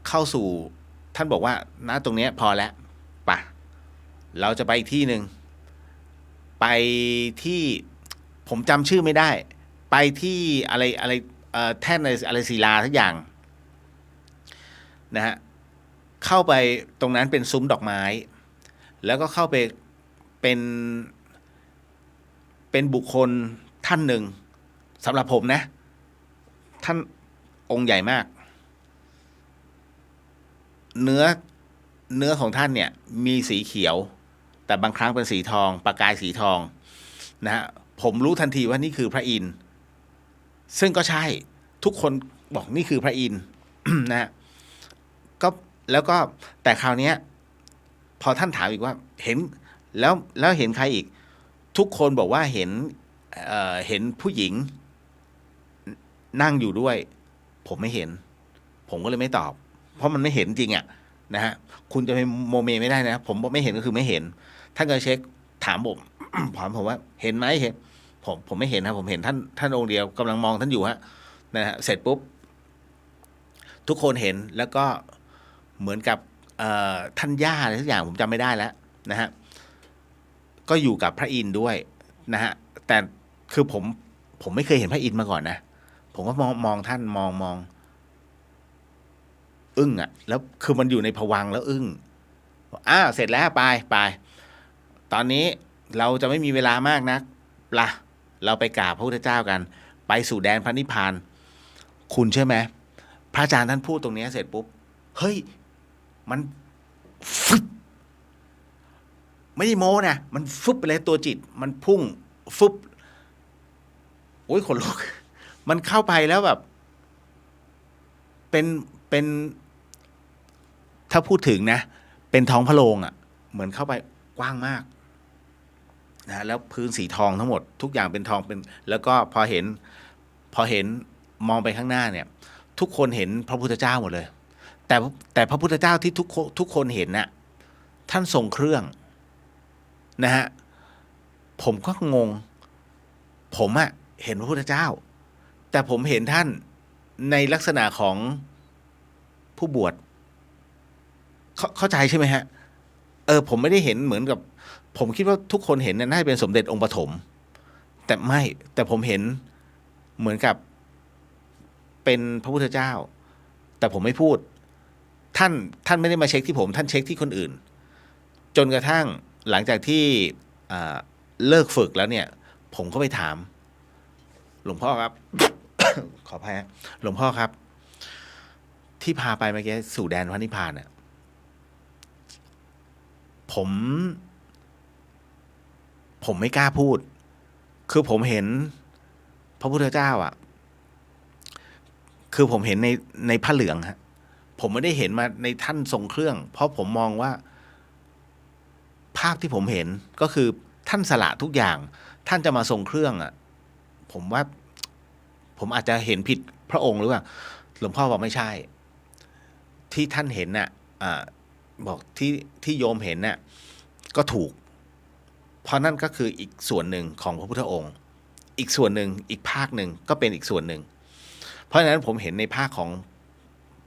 เข้าสู่ท่านบอกว่าณตรงนี้พอแล้วปะเราจะไปอีกที่หนึ่งไปที่ผมจำชื่อไม่ได้ไปที่อะไรแท่นอะไรศิลาทุกอย่างนะฮะเข้าไปตรงนั้นเป็นซุ้มดอกไม้แล้วก็เข้าไปเป็นบุคคลท่านหนึ่งสำหรับผมนะท่านองค์ใหญ่มากเนื้อของท่านเนี่ยมีสีเขียวแต่บางครั้งเป็นสีทองประกายสีทองนะฮะผมรู้ทันทีว่านี่คือพระอินทร์ซึ่งก็ใช่ทุกคนบอกนี่คือพระอินทร์ นะฮะก็แล้วก็แต่คราวนี้พอท่านถามอีกว่าเห็นแล้วเห็นใครอีกทุกคนบอกว่าเห็นผู้หญิงนั่งอยู่ด้วยผมไม่เห็นผมก็เลยไม่ตอบเพราะมันไม่เห็นจริงนะฮะคุณจะไปโมเมไม่ได้นะผมบอกไม่เห็นก็คือไม่เห็นท่านก็เช็คถามผม ผมว่าเห็นไหมเห็นผมไม่เห็นครับผมเห็นท่านองค์เดียวกำลังมองท่านอยู่ฮะนะฮะเสร็จปุ๊บทุกคนเห็นแล้วก็เหมือนกับท่านย่าอะไรทุกอย่างผมจำไม่ได้แล้วนะฮะก็อยู่กับพระอินทร์ด้วยนะฮะแต่คือผมไม่เคยเห็นพระอินทร์มาก่อนนะผมก็มองท่านมองอึ้งแล้วคือมันอยู่ในภวังค์แล้วอึ้งเสร็จแล้วไปตอนนี้เราจะไม่มีเวลามากนักเราไปกราบพระพุทธเจ้ากันไปสู่แดนพระนิพพานคุณเชื่อไหมพระอาจารย์ท่านพูดตรงนี้เสร็จปุ๊บเฮ้ยมันฟึบไม่ได้โม้นะมันฟึบไปเลยตัวจิตมันพุ่งฟึบโอ้ยขนลุกมันเข้าไปแล้วแบบเป็นถ้าพูดถึงนะเป็นท้องพระโรงเหมือนเข้าไปกว้างมากนะแล้วพื้นสีทองทั้งหมดทุกอย่างเป็นทองเป็นแล้วก็พอเห็นมองไปข้างหน้าเนี่ยทุกคนเห็นพระพุทธเจ้าหมดเลยแต่พระพุทธเจ้าที่ทุกคนเห็นน่ะท่านทรงเครื่องนะฮะ ผมก็งง ผมอะเห็นพระพุทธเจ้า แต่ผมเห็นท่านในลักษณะของผู้บวชเข้าใจใช่ไหมฮะผมไม่ได้เห็นเหมือนกับ ผมคิดว่าทุกคนเห็นน่าจะเป็นสมเด็จองค์ปฐมแต่ไม่ แต่ผมเห็นเหมือนกับเป็นพระพุทธเจ้า แต่ผมไม่พูด ท่านไม่ได้มาเช็คที่ผม ท่านเช็คที่คนอื่น จนกระทั่งหลังจากที่เลิกฝึกแล้วเนี่ย ผมก็ไปถาม หลวงพ่อครับ ขออภัยฮะหลวงพ่อครับ ที่พาไปเมื่อกี้สู่แดนพระนิพพานน่ะผมไม่กล้าพูด คือผมเห็นพระพุทธเจ้าอ่ะ คือผมเห็นในผ้าเหลืองฮะ ผมไม่ได้เห็นมาในท่านทรงเครื่อง เพราะผมมองว่า ภาพที่ผมเห็นก็คือท่านสละทุกอย่าง ท่านจะมาทรงเครื่องอ่ะ ผมว่า ผมอาจจะเห็นผิดพระองค์หรือเปล่า หลวงพ่อบอกไม่ใช่ ที่ท่านเห็นน่ะบอกที่โยมเห็นน่ะก็ถูก เพราะนั่นก็คืออีกส่วนหนึ่งของพระพุทธองค์ อีกส่วนหนึ่งอีกภาคหนึ่งก็เป็นอีกส่วนหนึ่ง เพราะฉะนั้นผมเห็นในภาคของ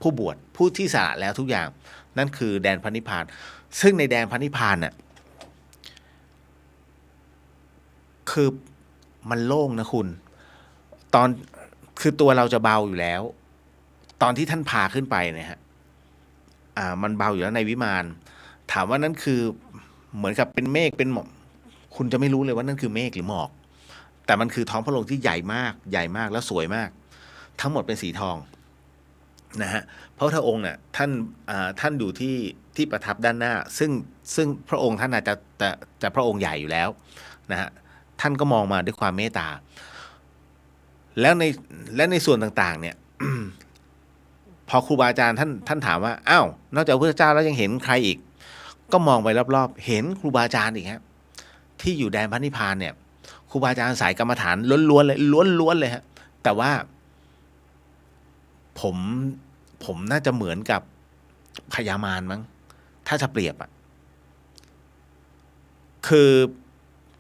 ผู้บวชผู้ที่สละแล้วทุกอย่าง นั่นคือแดนพระนิพพาน ซึ่งในแดนพระนิพพานน่ะคือมันโล่งนะคุณ ตอนคือตัวเราจะเบาอยู่แล้ว ตอนที่ท่านพาขึ้นไปเนี่ยฮะมันเบาอยู่แล้วในวิมานถามว่านั่นคือเหมือนกับเป็นเมฆเป็นหมอกคุณจะไม่รู้เลยว่านั่นคือเมฆหรือหมอก แต่มันคือท้องพระโรงที่ใหญ่มากใหญ่มากแล้วสวยมาก ทั้งหมดเป็นสีทองนะฮะเพราะพระองค์เนี่ยท่านอยู่ที่ประทับด้านหน้า ซึ่งพระองค์ท่านอาจจะพระองค์ใหญ่อยู่แล้วนะฮะท่านก็มองมาด้วยความเมตตาและในส่วนต่างๆเนี่ย พอครูบาอาจารย์ท่านถามว่าอ้าวนอกจากพระพุทธเจ้าแล้วยังเห็นใครอีก ก็มองไปรอบๆเห็นครูบาอาจารย์อีกครับที่อยู่แดนพระนิพพานเนี่ยครูบาอาจารย์สายกรรมฐานล้วนๆเลยล้วนๆเลยฮะแต่ว่าผมน่าจะเหมือนกับพญามารมั้งถ้าจะเปรียบอ่ะคือ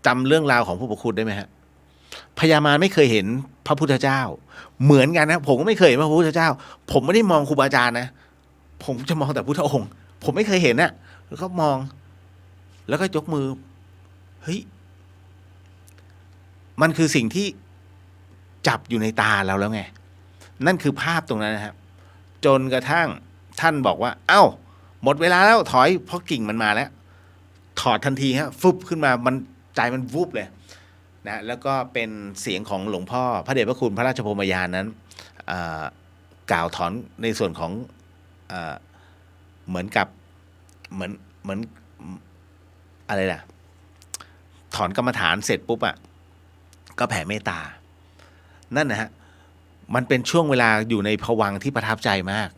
จำเรื่องราวของผู้ปกครองได้ไหมฮะพญามารไม่เคยเห็นพระพุทธเจ้าเหมือนกันนะผมก็ไม่เคยเห็นพระพุทธเจ้าผมไม่ได้มองครูบาอาจารย์นะผมจะมองแต่พุทธองค์ผมไม่เคยเห็นนะแล้วก็มองแล้วก็ยกมือเฮ้ยมันคือสิ่งที่จับอยู่ในตาเราแล้วไงนั่นคือภาพตรงนั้นนะครับจนกระทั่งท่านบอกว่าเอ้าหมดเวลาแล้วถอยเพราะกิ่งมันมาแล้วถอดทันทีฮะฟุบขึ้นมามันใจมันวุบเลยนะแล้วก็เป็นเสียงของหลวงพ่อพระเดชพระคุณพระราชพรหมยานนั้นกล่าวถอนในส่วนของเหมือนกับเหมือนอะไรล่ะถอนกรรมฐานเสร็จปุ๊บอ่ะก็แผ่เมตตานั่นนะฮะมันเป็นช่วงเวลาอยู่ในภวังค์ที่ประทับใจมาก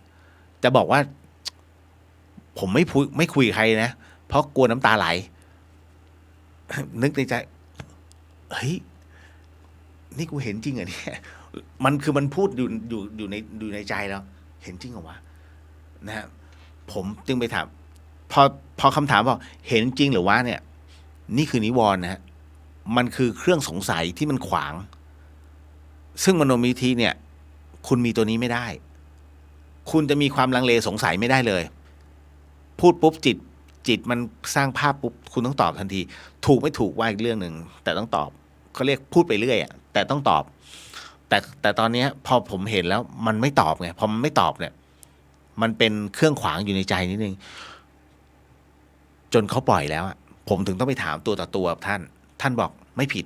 จะบอกว่าผมไม่คุยกับใครนะเพราะกลัวน้ำตาไหล นึกในใจเฮ้ยนี่กูเห็นจริงเหรอเนี่ยมันพูดอยู่ในใจแล้วเห็นจริงเหรอวะนะฮะผมจึงไปถามพอคำถามบอกเห็นจริงหรือวะเนี่ยนี่คือนิวรณ์นะฮะมันคือเครื่องสงสัยที่มันขวางซึ่งมโนมยิทธิเนี่ยคุณมีตัวนี้ไม่ได้คุณจะมีความลังเลสงสัยไม่ได้เลยพูดปุ๊บจิตมันสร้างภาพปุ๊บคุณต้องตอบทันทีถูกไม่ถูกว่าอีกเรื่องหนึ่งแต่ต้องตอบเขาเรียกพูดไปเรื่อยอ่ะแต่ต้องตอบแต่ตอนนี้พอผมเห็นแล้วมันไม่ตอบไงพอมันไม่ตอบเนี่ยมันเป็นเครื่องขวางอยู่ในใจนิดนึงจนเขาปล่อยแล้วผมถึงต้องไปถามตัวต่อตัวท่านบอกไม่ผิด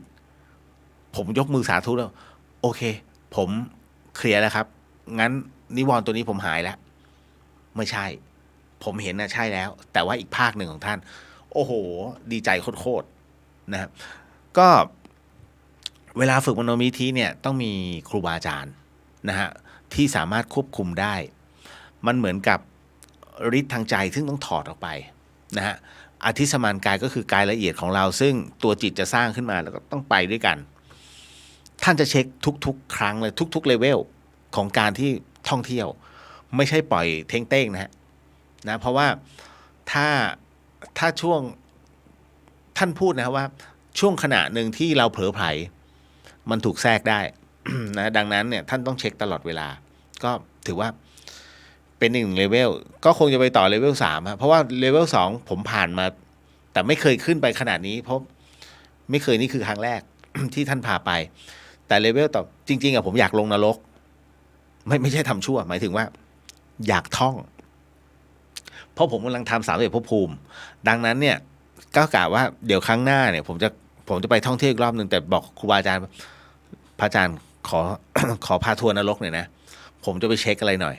ผมยกมือสาธุแล้วโอเคผมเคลียร์แล้วครับงั้นนิวรณ์ตัวนี้ผมหายแล้วไม่ใช่ผมเห็นนะใช่แล้วแต่ว่าอีกภาคหนึ่งของท่านโอ้โหดีใจโคตรๆนะครับก็เวลาฝึกมโนมยิทธิเนี่ยต้องมีครูบาอาจารย์นะฮะที่สามารถควบคุมได้มันเหมือนกับฤทธิ์ทางใจซึ่งต้องถอดออกไปนะฮะอธิสมานกายก็คือกายละเอียดของเราซึ่งตัวจิตจะสร้างขึ้นมาแล้วก็ต้องไปด้วยกันท่านจะเช็คทุกๆครั้งเลยทุกๆเลเวลของการที่ท่องเที่ยวไม่ใช่ปล่อยเท้งเต้งนะเพราะว่าถ้าช่วงท่านพูดนะครับว่า ช่วงขณะหนึ่งที่เราเผลอไผลมันถูกแทรกได้ นะดังนั้นเนี่ยท่านต้องเช็คตลอดเวลาก็ถือว่าเป็นหนึ่งเลเวลก็คงจะไปต่อเลเวล3ครับเพราะว่าเลเวล2ผมผ่านมาแต่ไม่เคยขึ้นไปขนาดนี้เพราะไม่เคยนี่คือครั้งแรก ที่ท่านพาไปแต่เลเวลต่อจริงๆอะผมอยากลงนรกไม่ใช่ทำชั่วหมายถึงว่าอยากท่องเพราะผมกำลังทำ31ภพภูมิดังนั้นเนี่ยก็กะว่าเดี๋ยวครั้งหน้าเนี่ยผมจะไปท่องเที่ยวอีกรอบหนึ่งแต่บอกครูบาอาจารย์พระอาจารย์ขอ ขอพาทัวร์นรกหน่อยนะผมจะไปเช็คอะไรหน่อย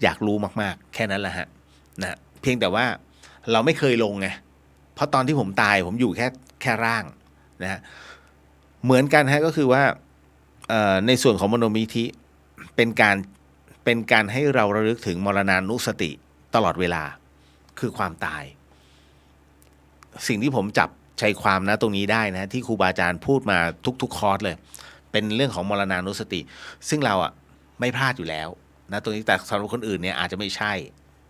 อยากรู้มากๆแค่นั้นแหละฮะนะเพียงแต่ว่าเราไม่เคยลงไงเพราะตอนที่ผมตายผมอยู่แค่ร่างนะฮะเหมือนกันฮะก็คือว่าในส่วนของมโนมิธิเป็นการให้เราระลึกถึงมรณานุสติตลอดเวลาคือความตายสิ่งที่ผมจับใจความนะตรงนี้ได้นะที่ครูบาอาจารย์พูดมาทุกคอร์สเลยเป็นเรื่องของมรณานุสติซึ่งเราอ่ะไม่พลาดอยู่แล้วนะตรงนี้แต่สำหรับคนอื่นเนี่ยอาจจะไม่ใช่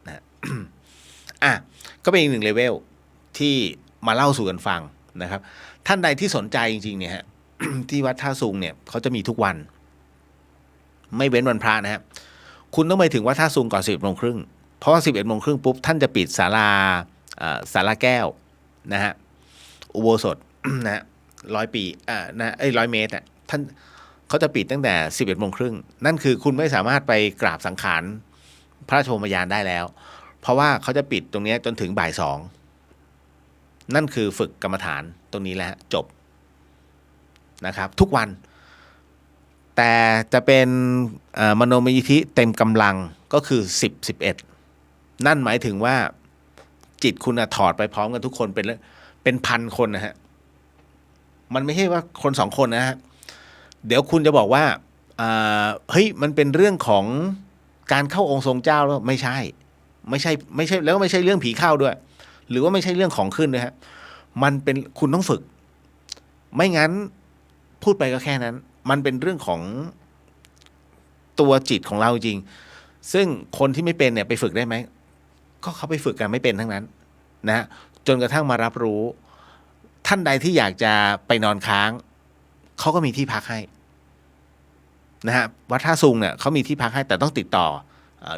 นะ อ่ะก็เป็นอีกหนึ่งเลเวลที่มาเล่าสู่กันฟังนะครับท่านใดที่สนใจจริงๆเนี่ยฮะ ที่วัดท่าซุงเนี่ยเขาจะมีทุกวันไม่เว้นวันพระนะฮะคุณต้องไปถึงวัดท่าซุงก่อน11:30เพราะว่า11:30ปุ๊บท่านจะปิดศาลาแก้วนะฮะอุโบสถ นะฮะ100 ปีนะ100 เมตรอ่ะท่านเขาจะปิดตั้งแต่11:30นั่นคือคุณไม่สามารถไปกราบสังขารพระราชโมยานได้แล้วเพราะว่าเขาจะปิดตรงนี้จนถึงบ่าย 2นั่นคือฝึกกรรมฐานตรงนี้แล้วจบนะครับทุกวันแต่จะเป็นมโนมยิทธิเต็มกำลังก็คือ10-11นั่นหมายถึงว่าจิตคุณถอดไปพร้อมกันทุกคนเป็นพันคนนะฮะมันไม่ใช่ว่าคน2 คนนะฮะเดี๋ยวคุณจะบอกว่าเฮ้ยมันเป็นเรื่องของการเข้าองค์ทรงเจ้าแล้วไม่ใช่แล้วก็ไม่ใช่เรื่องผีเข้าด้วยหรือว่าไม่ใช่เรื่องของขึ้นด้วยฮะมันเป็นคุณต้องฝึกไม่งั้นพูดไปก็แค่นั้นมันเป็นเรื่องของตัวจิตของเราจริงซึ่งคนที่ไม่เป็นเนี่ยไปฝึกได้ไหมก็เขาไปฝึกกันไม่เป็นทั้งนั้นนะจนกระทั่งมารับรู้ท่านใดที่อยากจะไปนอนค้างเขาก็มีที่พักให้นะฮะวัดท่าซุงเนี่ยเขามีที่พักให้แต่ต้องติดต่อ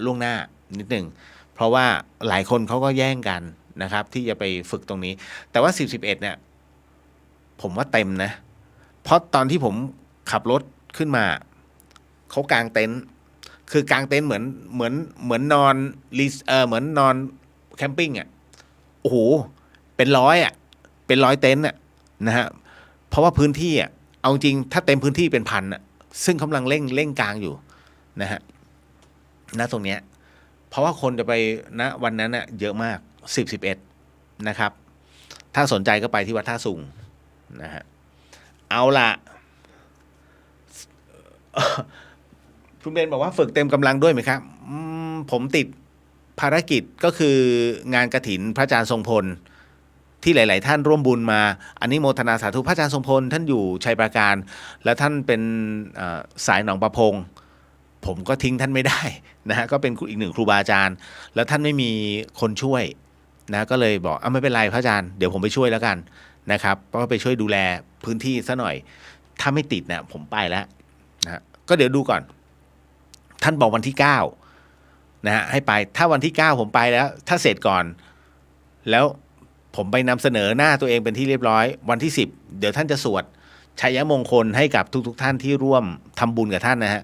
ล่วงหน้านิดหนึ่งเพราะว่าหลายคนเขาก็แย่งกันนะครับที่จะไปฝึกตรงนี้แต่ว่า10-11เนี่ยผมว่าเต็มนะเพราะตอนที่ผมขับรถขึ้นมาเขากางเต็นท์คือกางเต็นท์เหมือนนอนเหมือนนอนแคมปิ้งอ่ะโอ้โหเป็นร้อยเต็นท์อ่ะนะฮะเพราะว่าพื้นที่อ่ะเอาจริงถ้าเต็มพื้นที่เป็นพันอ่ะซึ่งกำลังเร่งกลางอยู่นะฮะณตรงเนี้ยเพราะว่าคนจะไปณวันนั้นน่ะเยอะมาก10-11นะครับถ้าสนใจก็ไปที่วัดท่าซุงนะฮะเอาล่ะ คุณเบนบอกว่าฝึกเต็มกำลังด้วยไหมครับผมติดภารกิจก็คืองานกฐินพระอาจารย์ทรงพลที่หลายๆท่านร่วมบุญมาอันนี้โมทนาสาธุพระอาจารย์ทรงพลท่านอยู่ชัยปราการแล้วท่านเป็นสายหนองประพงผมก็ทิ้งท่านไม่ได้นะฮะก็เป็นอีกหนึ่งครูบาอาจารย์แล้วท่านไม่มีคนช่วยนะก็เลยบอกไม่เป็นไรพระอาจารย์เดี๋ยวผมไปช่วยแล้วกันนะครับก็ไปช่วยดูแลพื้นที่ซะหน่อยถ้าไม่ติดเนี่ยผมไปแล้วนะก็เดี๋ยวดูก่อนท่านบอกวันที่9นะฮะให้ไปถ้าวันที่9ผมไปแล้วถ้าเสร็จก่อนแล้วผมไปนำเสนอหน้าตัวเองเป็นที่เรียบร้อยวันที่10เดี๋ยวท่านจะสวดชัยมงคลให้กับทุกท่านที่ร่วมทำบุญกับท่านนะฮะ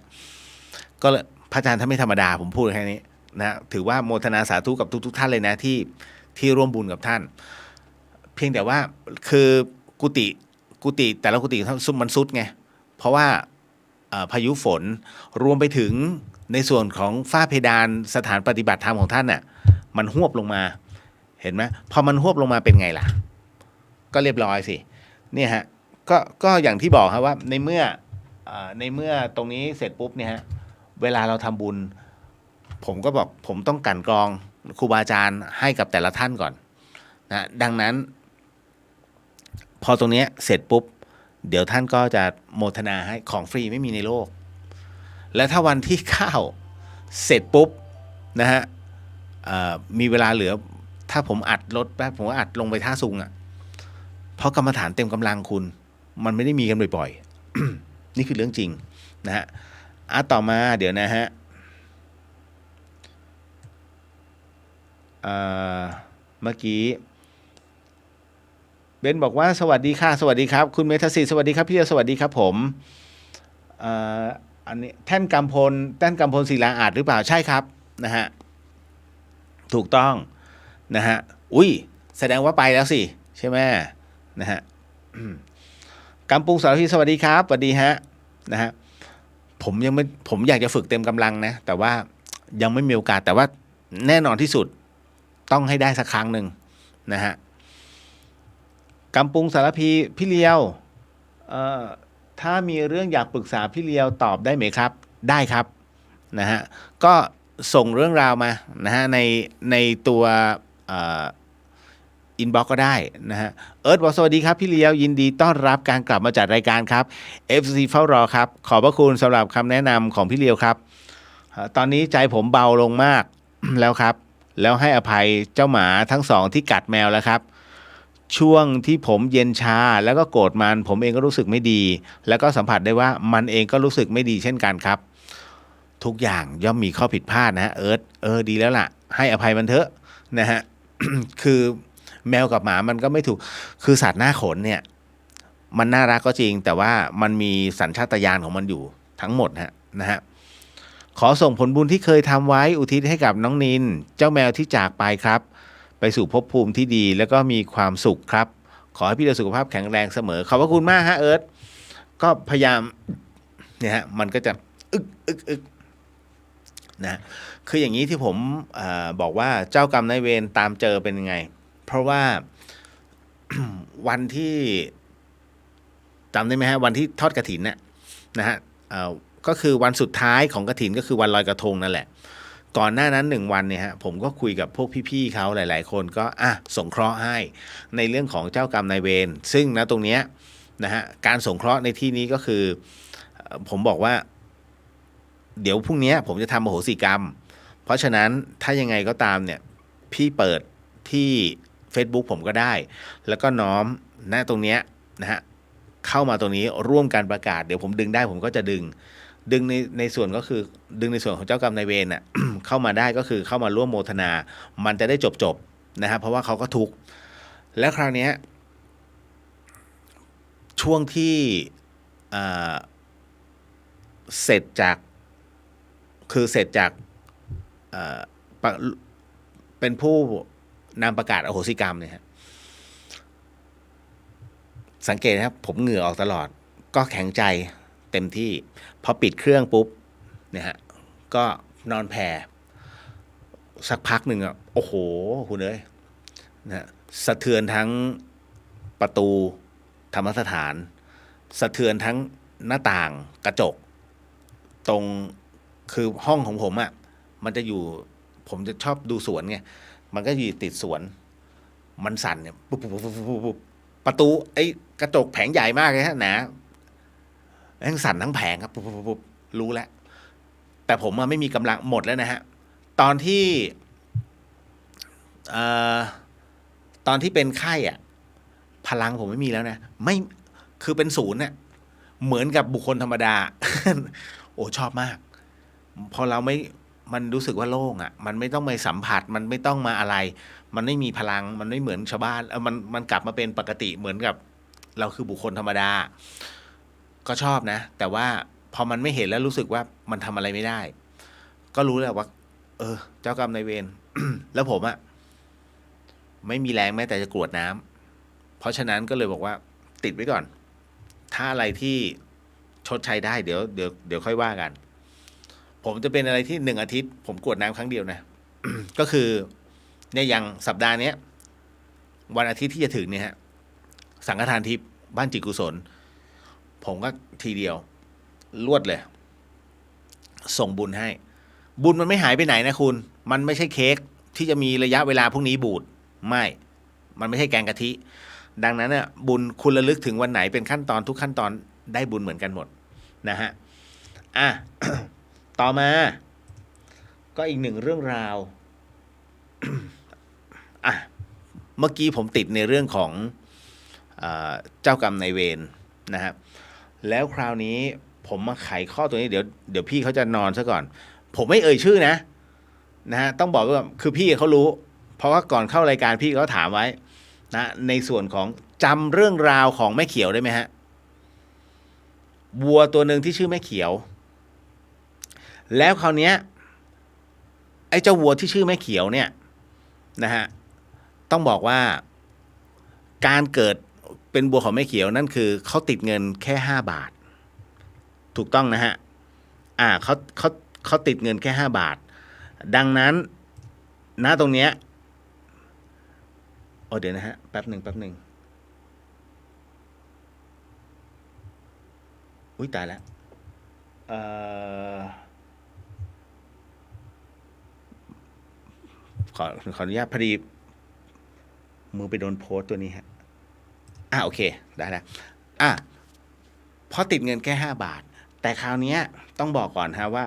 ก็พระอาจารย์ท่านไม่ธรรมดาผมพูดแค่นี้นะถือว่าโมทนาสาธุกับทุกท่านเลยนะที่ร่วมบุญกับท่านเพียงแต่ว่าคือกุฏิแต่ละกุฏิมันซุดไงเพราะว่าพายุฝนรวมไปถึงในส่วนของฝ้าเพดานสถานปฏิบัติธรรมของท่านน่ะมันหวบลงมาเห็นไหมพอมันหวบลงมาเป็นไงล่ะก็เรียบร้อยสิเนี่ยฮะก็อย่างที่บอกครับว่าในเมื่อตรงนี้เสร็จปุ๊บเนี่ยฮะเวลาเราทำบุญผมก็บอกผมต้องกลั่นกรองครูบาอาจารย์ให้กับแต่ละท่านก่อนนะดังนั้นพอตรงนี้เสร็จปุ๊บเดี๋ยวท่านก็จะโมทนาให้ของฟรีไม่มีในโลกและถ้าวันที่9เสร็จปุ๊บนะฮะมีเวลาเหลือถ้าผมอัดรถแป๊บผมก็อัดลงไปท่าซุงอ่ะพ ราะกรรมฐานเต็มกำลังคุณมันไม่ได้มีกันบ่อยๆ นี่คือเรื่องจริงนะฮะต่อมาเดี๋ยวนะฮะเมื่อกี้เบนบอกว่าสวัสดีค่ะสวัสดีครับคุณเมธศิษย์สวัสดีครับพี่เดียวสวัสดีครับผมอันนี้แท่นกำพลศิลาอาจหรือเปล่าใช่ครับนะฮะถูกต้องนะฮะอุ้ยแสดงว่าไปแล้วสิใช่ไหมนะฮะกำปุงสารพีสวัสดีครับสวัสดีฮะนะฮะผมอยากจะฝึกเต็มกำลังนะแต่ว่ายังไม่มีโอกาสแต่ว่าแน่นอนที่สุดต้องให้ได้สักครั้งหนึ่งนะฮะกำปุงสารพีพี่เลียวถ้ามีเรื่องอยากปรึกษาพี่เลียวตอบได้ไหมครับได้ครับนะฮะก็ส่งเรื่องราวมานะฮะในตัวอินบ็อกก็ได้นะฮะเอิร์ธบอกสวัสดีครับพี่เลียวยินดีต้อนรับการกลับมาจัดรายการครับ FC เฝ้ารอครับขอบพระคุณสำหรับคำแนะนำของพี่เลียวครับตอนนี้ใจผมเบาลงมาก แล้วครับแล้วให้อภัยเจ้าหมาทั้งสองที่กัดแมวแล้วครับช่วงที่ผมเย็นชาแล้วก็โกรธมันผมเองก็รู้สึกไม่ดีแล้วก็สัมผัสได้ว่ามันเองก็รู้สึกไม่ดีเช่นกันครับทุกอย่างย่อมมีข้อผิดพลาดนะฮะเอิร์ธดีแล้วล่ะให้อภัยมันเถอะนะฮะ คือแมวกับหมามันก็ไม่ถูกคือสัตว์หน้าขนเนี่ยมันน่ารักก็จริงแต่ว่ามันมีสัญชาตญาณของมันอยู่ทั้งหมดนะฮะขอส่งผลบุญที่เคยทำไว้อุทิศให้กับน้องนินเจ้าแมวที่จากไปครับไปสู่ภพภูมิที่ดีแล้วก็มีความสุขครับขอให้พี่เดชสุขภาพแข็งแรงเสมอขอบพระคุณมากฮะเอิร์ธก็พยายามเนี่ยฮะมันก็จะอึกนะคืออย่างนี้ที่ผมบอกว่าเจ้ากรรมนายเวรตามเจอเป็นยังไงเพราะว่า วันที่จำได้ไหมฮะวันที่ทอดกฐินเนี่ยนะฮะก็คือวันสุดท้ายของกฐินก็คือวันลอยกระทงนั่นแหละก่อนหน้านั้น1 วันเนี่ยฮะผมก็คุยกับพวกพี่ๆเขาหลายๆคนก็สงเคราะห์ให้ในเรื่องของเจ้ากรรมนายเวรซึ่งนะตรงเนี้ยนะฮะการสงเคราะห์ในที่นี้ก็คือผมบอกว่าเดี๋ยวพรุ่งนี้ผมจะทำมโหสิกรรมเพราะฉะนั้นถ้ายังไงก็ตามเนี่ยพี่เปิดที่ Facebook ผมก็ได้แล้วก็น้อมตรงเนี้ยนะฮะเข้ามาตรงนี้ร่วมกันประกาศเดี๋ยวผมดึงได้ผมก็จะดึงในส่วนก็คือดึงในส่วนของเจ้ากรรมนายเวรน่ะ เข้ามาได้ก็คือเข้ามาร่วมโมทนามันจะได้จบนะฮะเพราะว่าเขาก็ทุกข์และคราวนี้ช่วงที่เสร็จจากเป็นผู้นำประกาศอโหสิกรรมเนี่ยฮะสังเกตนะครับผมเหงื่อออกตลอดก็แข็งใจเต็มที่พอปิดเครื่องปุ๊บเนี่ยฮะก็นอนแผ่สักพักหนึ่งโอ้โหคุณเอ้ยนะสะเทือนทั้งประตูธรรมสถานสะเทือนทั้งหน้าต่างกระจกตรงคือห้องของผมมันจะอยู่ผมจะชอบดูสวนไงมันก็อยู่ติดสวนมันสั่นเนี่ยปุ๊บประตูไอ้กระจกแผงใหญ่มากเลยฮะนะทั้งสั่นทั้งแผงครับปุ๊บรู้แล้วแต่ผมไม่มีกำลังหมดแล้วนะฮะตอนที่เป็นไข้พลังผมไม่มีแล้วนะไม่คือเป็นศูนย์เหมือนกับบุคคลธรรมดา โอ้ชอบมากพอเราไม่มันรู้สึกว่าโล่งมันไม่ต้องไปสัมผัสมันไม่ต้องมาอะไรมันไม่มีพลังมันไม่เหมือนชาวบ้านมันกลับมาเป็นปกติเหมือนกับเราคือบุคคลธรรมดาก็ชอบนะแต่ว่าพอมันไม่เห็นแล้วรู้สึกว่ามันทำอะไรไม่ได้ก็รู้แล้วว่าเจ้ากรรมนายเวร แล้วผมไม่มีแรงแม้แต่จะกรวดน้ำเพราะฉะนั้นก็เลยบอกว่าติดไว้ก่อนถ้าอะไรที่ชดใช้ได้เดี๋ยวค่อยว่ากันผมจะเป็นอะไรที่1 อาทิตย์ผมกรวดน้ำครั้งเดียวนะ ก็คือเนี่ยอย่างสัปดาห์นี้วันอาทิตย์ที่จะถึงเนี่ยฮะสังฆทานทิพย์บ้านจิตกุศลผมก็ทีเดียวรวดเลยส่งบุญให้บุญมันไม่หายไปไหนนะคุณมันไม่ใช่เค้กที่จะมีระยะเวลาพวกนี้บูดไม่มันไม่ใช่แกงกะทิดังนั้นบุญคุณระลึกถึงวันไหนเป็นขั้นตอนทุกขั้นตอนได้บุญเหมือนกันหมดนะฮะต่อมาก็อีก1 เรื่องราว เมื่อกี้ผมติดในเรื่องของ เจ้ากรรมนายเวรนะครับแล้วคราวนี้ผมมาไขข้อตัวนี้เดี๋ยวพี่เขาจะนอนซะก่อนผมไม่เอ่ยชื่อนะฮะต้องบอกว่าคือพี่เขารู้เพราะว่าก่อนเข้ารายการพี่เขาถามไว้นะในส่วนของจำเรื่องราวของแม่เขียวได้ไหมฮะวัวตัวหนึ่งที่ชื่อแม่เขียวแล้วคราวนี้ไอ้เจ้าวัวที่ชื่อแม่เขียวเนี่ยนะฮะต้องบอกว่าการเกิดเป็นวัวของแม่เขียวนั่นคือเขาติดเงินแค่5 บาทถูกต้องนะฮะเขาติดเงินแค่5 บาทดังนั้นณตรงเนี้ยเดี๋ยวนะฮะแป๊บหนึ่งอุ้ยตายแล้วขออนุญาตพอดีมือไปโดนโพสต์ตัวนี้ฮะโอเคได้แล้วพอติดเงินแค่5 บาทแต่คราวนี้ต้องบอกก่อนฮะว่า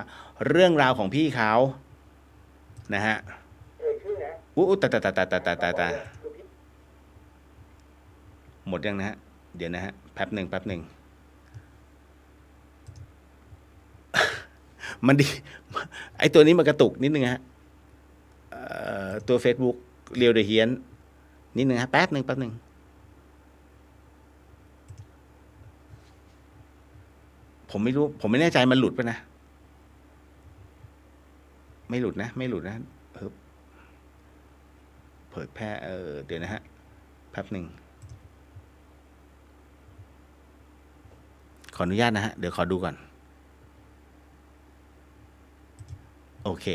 เรื่องราวของพี่เขานะฮะตาหมดยังนะฮะเดี๋ยวนะฮะแป๊บหนึ่งมันดีไอตัวนี้มันกระตุกนิดนึงฮะตัว Facebook เรียวเดเฮียนนิดนึงฮะแป๊บหนึ่งผมไม่รู้ผมไม่แน่ใจมันหลุดป่ะนะไม่หลุดนะเผยแพร่เดี๋ยวนะฮะแป๊บหนึ่งขออนุญาตนะฮะเดี๋ยวขอดูก่อนโอเค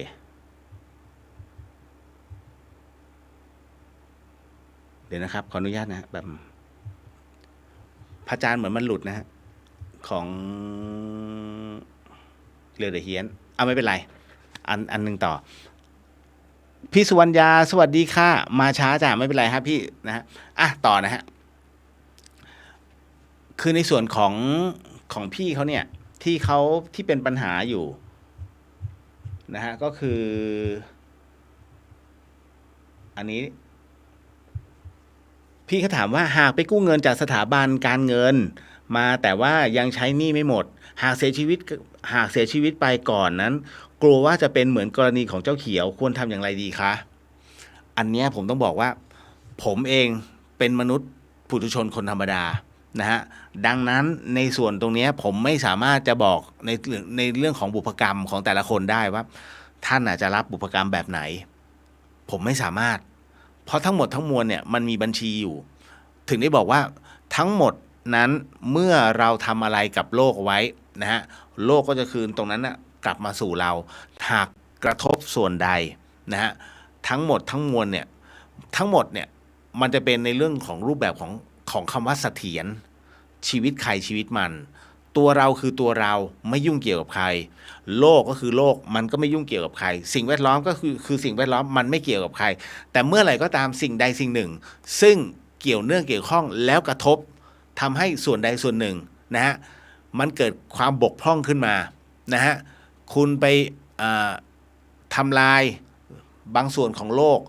เดี๋ยวนะครับขออนุญาตนะฮะแบบพระอาจารย์เหมือนมันหลุดนะฮะของเรือเดอะเฮียนไม่เป็นไรอันหนึ่งต่อพี่สุวรรณยาสวัสดีค่ะมาช้าจ้ะไม่เป็นไรครับพี่นะฮะต่อนะฮะคือในส่วนของพี่เขาเนี่ยที่เป็นปัญหาอยู่นะฮะก็คืออันนี้พี่เขาถามว่าหากไปกู้เงินจากสถาบันการเงินมาแต่ว่ายังใช้หนี้ไม่หมดหากเสียชีวิตไปก่อนนั้นกลัวว่าจะเป็นเหมือนกรณีของเจ้าเขียวควรทำอย่างไรดีคะอันนี้ผมต้องบอกว่าผมเองเป็นมนุษย์ปุถุชนคนธรรมดานะฮะดังนั้นในส่วนตรงนี้ผมไม่สามารถจะบอกในเรื่องของบุพกรรมของแต่ละคนได้ว่าท่านอาจจะรับบุพกรรมแบบไหนผมไม่สามารถเพราะทั้งหมดทั้งมวลเนี่ยมันมีบัญชีอยู่ถึงได้บอกว่าทั้งหมดนั้นเมื่อเราทำอะไรกับโลกไว้นะฮะโลกก็จะคืนตรงนั้นนะกลับมาสู่เราหากกระทบส่วนใดนะฮะทั้งหมดทั้งมวลเนี่ยมันจะเป็นในเรื่องของรูปแบบของคำว่าเสถียรชีวิตใครชีวิตมันตัวเราคือตัวเราไม่ยุ่งเกี่ยวกับใครโลกก็คือโลกมันก็ไม่ยุ่งเกี่ยวกับใครสิ่งแวดล้อมก็คือสิ่งแวดล้อมมันไม่เกี่ยวกับใครแต่เมื่อไหร่ก็ตามสิ่งใดสิ่งหนึ่งซึ่งเกี่ยวข้องแล้วกระทบทำให้ส่วนใดส่วนหนึ่งนะฮะมันเกิดความบกพร่องขึ้นมานะฮะคุณไปทำลายบางส่วนของโลก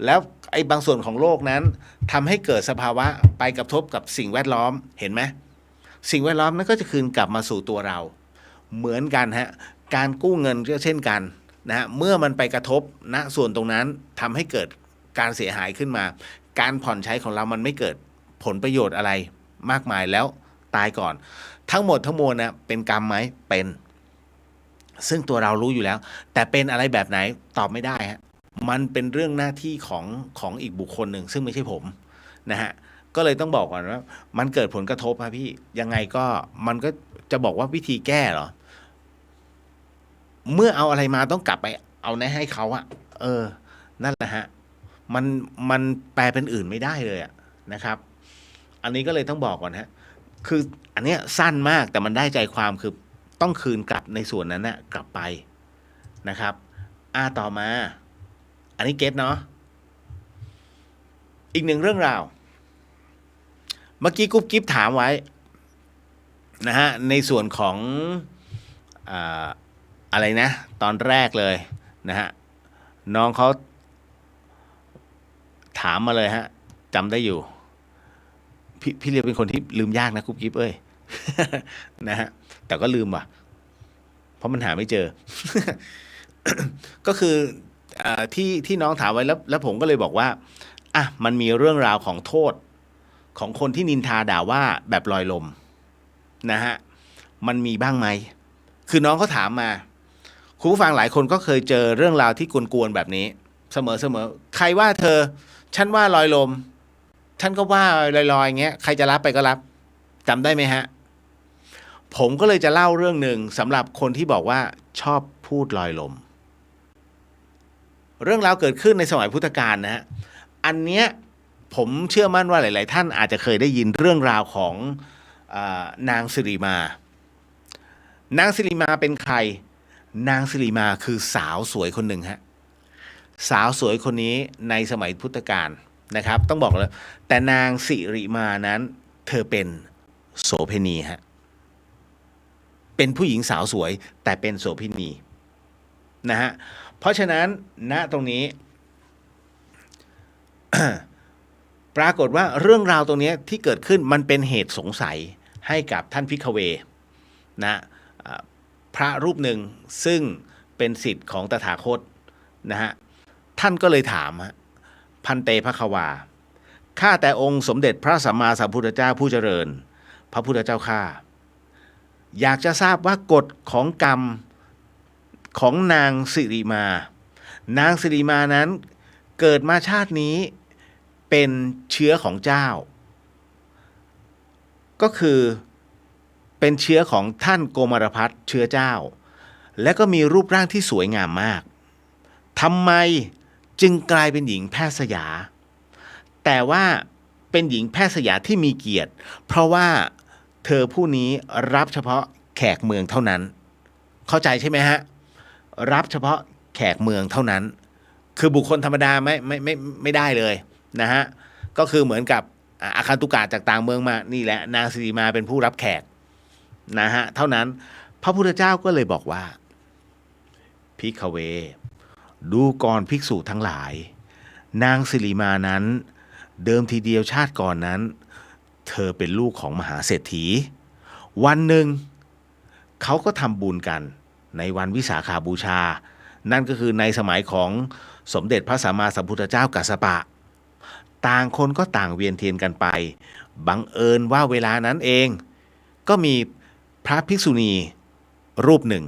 แล้วไอ้บางส่วนของโลกนั้นทำให้เกิดสภาวะไปกระทบกับสิ่งแวดล้อมเห็นไหมสิ่งแวดล้อมนั้นก็จะคืนกลับมาสู่ตัวเราเหมือนกันฮะการกู้เงินก็เช่นกันนะฮะเมื่อมันไปกระทบณส่วนตรงนั้นทำให้เกิดการเสียหายขึ้นมาการผ่อนใช้ของเรามันไม่เกิดผลประโยชน์อะไรมากมายแล้วตายก่อนทั้งหมดทั้งมวลนะเป็นกรรมไหมเป็นซึ่งตัวเรารู้อยู่แล้วแต่เป็นอะไรแบบไหนตอบไม่ได้ฮะมันเป็นเรื่องหน้าที่ของอีกบุคคลหนึ่งซึ่งไม่ใช่ผมนะฮะก็เลยต้องบอกก่อนว่ามันเกิดผลกระทบครับพี่ยังไงก็มันก็จะบอกว่าวิธีแก้เหรอเมื่อเอาอะไรมาต้องกลับไปเอาให้เขาอะนั่นแหละฮะมันแปลเป็นอื่นไม่ได้เลยอะนะครับอันนี้ก็เลยต้องบอกก่อนฮะคืออันเนี้ยสั้นมากแต่มันได้ใจความคือต้องคืนกลับในส่วนนั้นนะกลับไปนะครับต่อมาอันนี้เก็ตเนาะอีกหนึ่งเรื่องราวเมื่อกี้กุ๊บกิ๊บถามไว้นะฮะในส่วนของอะไรนะตอนแรกเลยนะฮะน้องเขาถามมาเลยฮะจำได้อยู่ พี่เรียกเป็นคนที่ลืมยากนะกุ๊บกิ๊บเอ้ย นะฮะแต่ก็ลืมว่ะเพราะมันหาไม่เจอ ก็คือที่น้องถามไว้แล้วผมก็เลยบอกว่าอ่ะมันมีเรื่องราวของโทษของคนที่นินทาด่าว่าแบบลอยลมนะฮะมันมีบ้างไหมคือน้องเขาถามมาคุณผู้ฟังหลายคนก็เคยเจอเรื่องราวที่กวนๆแบบนี้เสมอใครว่าเธอฉันว่าลอยลมฉันก็ว่าลอยๆอย่างเงี้ยใครจะรับไปก็รับจำได้ไหมฮะผมก็เลยจะเล่าเรื่องหนึ่งสำหรับคนที่บอกว่าชอบพูดลอยลมเรื่องราวเกิดขึ้นในสมัยพุทธกาลนะฮะอันเนี้ยผมเชื่อมั่นว่าหลายๆท่านอาจจะเคยได้ยินเรื่องราวของนางสิริมานางสิริมาเป็นใครนางสิริมาคือสาวสวยคนหนึ่งฮะสาวสวยคนนี้ในสมัยพุทธกาลนะครับต้องบอกเลยแต่นางสิริมานั้นเธอเป็นโสเภณีฮะเป็นผู้หญิงสาวสวยแต่เป็นโสเภณีนะฮะเพราะฉะนั้นณตรงนี้ ปรากฏว่าเรื่องราวตรงนี้ที่เกิดขึ้นมันเป็นเหตุสงสัยให้กับท่านภิกขเวนะพระรูปหนึ่งซึ่งเป็นศิษย์ของตถาคตนะฮะท่านก็เลยถามพันเตภควาข้าแต่องค์สมเด็จพระสัมมาสัมพุทธเจ้าผู้เจริญพระพุทธเจ้าข้าอยากจะทราบว่ากฎของกรรมของนางสิริมานางสิริมานั้นเกิดมาชาตินี้เป็นเชื้อของเจ้าก็คือเป็นเชื้อของท่านโกมารพัสเชื้อเจ้าและก็มีรูปร่างที่สวยงามมากทำไมจึงกลายเป็นหญิงแพทย์สยาแต่ว่าเป็นหญิงแพทย์สยาที่มีเกียรติเพราะว่าเธอผู้นี้รับเฉพาะแขกเมืองเท่านั้นเข้าใจใช่ไหมฮะรับเฉพาะแขกเมืองเท่านั้นคือบุคคลธรรมดาไม่ได้เลยนะฮะก็คือเหมือนกับอาคันตุกะจากต่างเมืองมานี่แหละนางสิริมาเป็นผู้รับแขกนะฮะเท่านั้นพระพุทธเจ้าก็เลยบอกว่าภิกขเวดูก่อนภิกษุทั้งหลายนางสิริมานั้นเดิมทีเดียวชาติก่อนนั้นเธอเป็นลูกของมหาเศรษฐีวันหนึ่งเขาก็ทำบุญกันในวันวิสาขาบูชานั่นก็คือในสมัยของสมเด็จพระสัมมาสัมพุทธเจ้ากัสสปะต่างคนก็ต่างเวียนเทียนกันไปบังเอิญว่าเวลานั้นเองก็มีพระภิกษุณีรูปหนึ่ง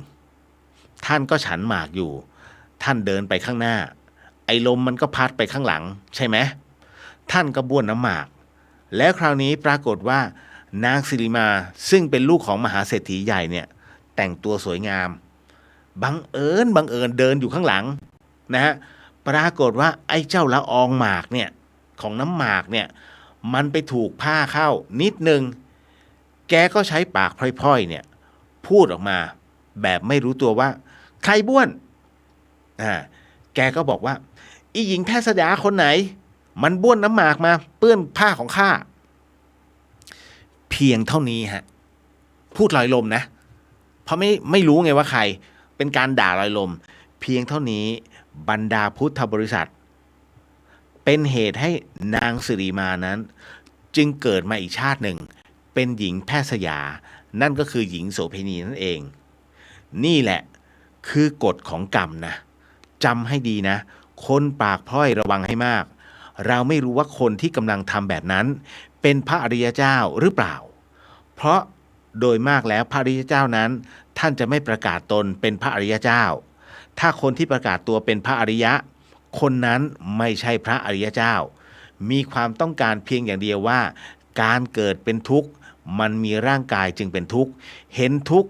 ท่านก็ฉันหมากอยู่ท่านเดินไปข้างหน้าไอ้ลมมันก็พัดไปข้างหลังใช่ไหมท่านก็บ้วนน้ำหมากแล้วคราวนี้ปรากฏว่านางสิริมาซึ่งเป็นลูกของมหาเศรษฐีใหญ่เนี่ยแต่งตัวสวยงามบังเอิญเดินอยู่ข้างหลังนะฮะปรากฏว่าไอ้เจ้าละอองหมากเนี่ยของน้ำหมากเนี่ยมันไปถูกผ้าเข้านิดนึงแกก็ใช้ปากพร่อยๆเนี่ยพูดออกมาแบบไม่รู้ตัวว่าใครบ้วนแกก็บอกว่าอีหญิงแพทย์สยาคนไหนมันบ้วนน้ำหมากมาเปื้อนผ้าของข้าเพียงเท่านี้ฮะพูดลอยลมนะเพราะไม่รู้ไงว่าใครเป็นการด่าลอยลมเพียงเท่านี้บรรดาพุทธบริษัทเป็นเหตุให้นางสิริมานั้นจึงเกิดมาอีกชาติหนึ่งเป็นหญิงแพทย์สยานั่นก็คือหญิงโสเภณีนั่นเองนี่แหละคือกฎของกรรมนะจำให้ดีนะคนปากพร่อยระวังให้มากเราไม่รู้ว่าคนที่กำลังทำแบบนั้นเป็นพระอริยเจ้าหรือเปล่าเพราะโดยมากแล้วพระอริยเจ้านั้นท่านจะไม่ประกาศตนเป็นพระอริยเจ้าถ้าคนที่ประกาศตัวเป็นพระอริยะคนนั้นไม่ใช่พระอริยเจ้ามีความต้องการเพียงอย่างเดียวว่าการเกิดเป็นทุกข์มันมีร่างกายจึงเป็นทุกข์เห็นทุกข์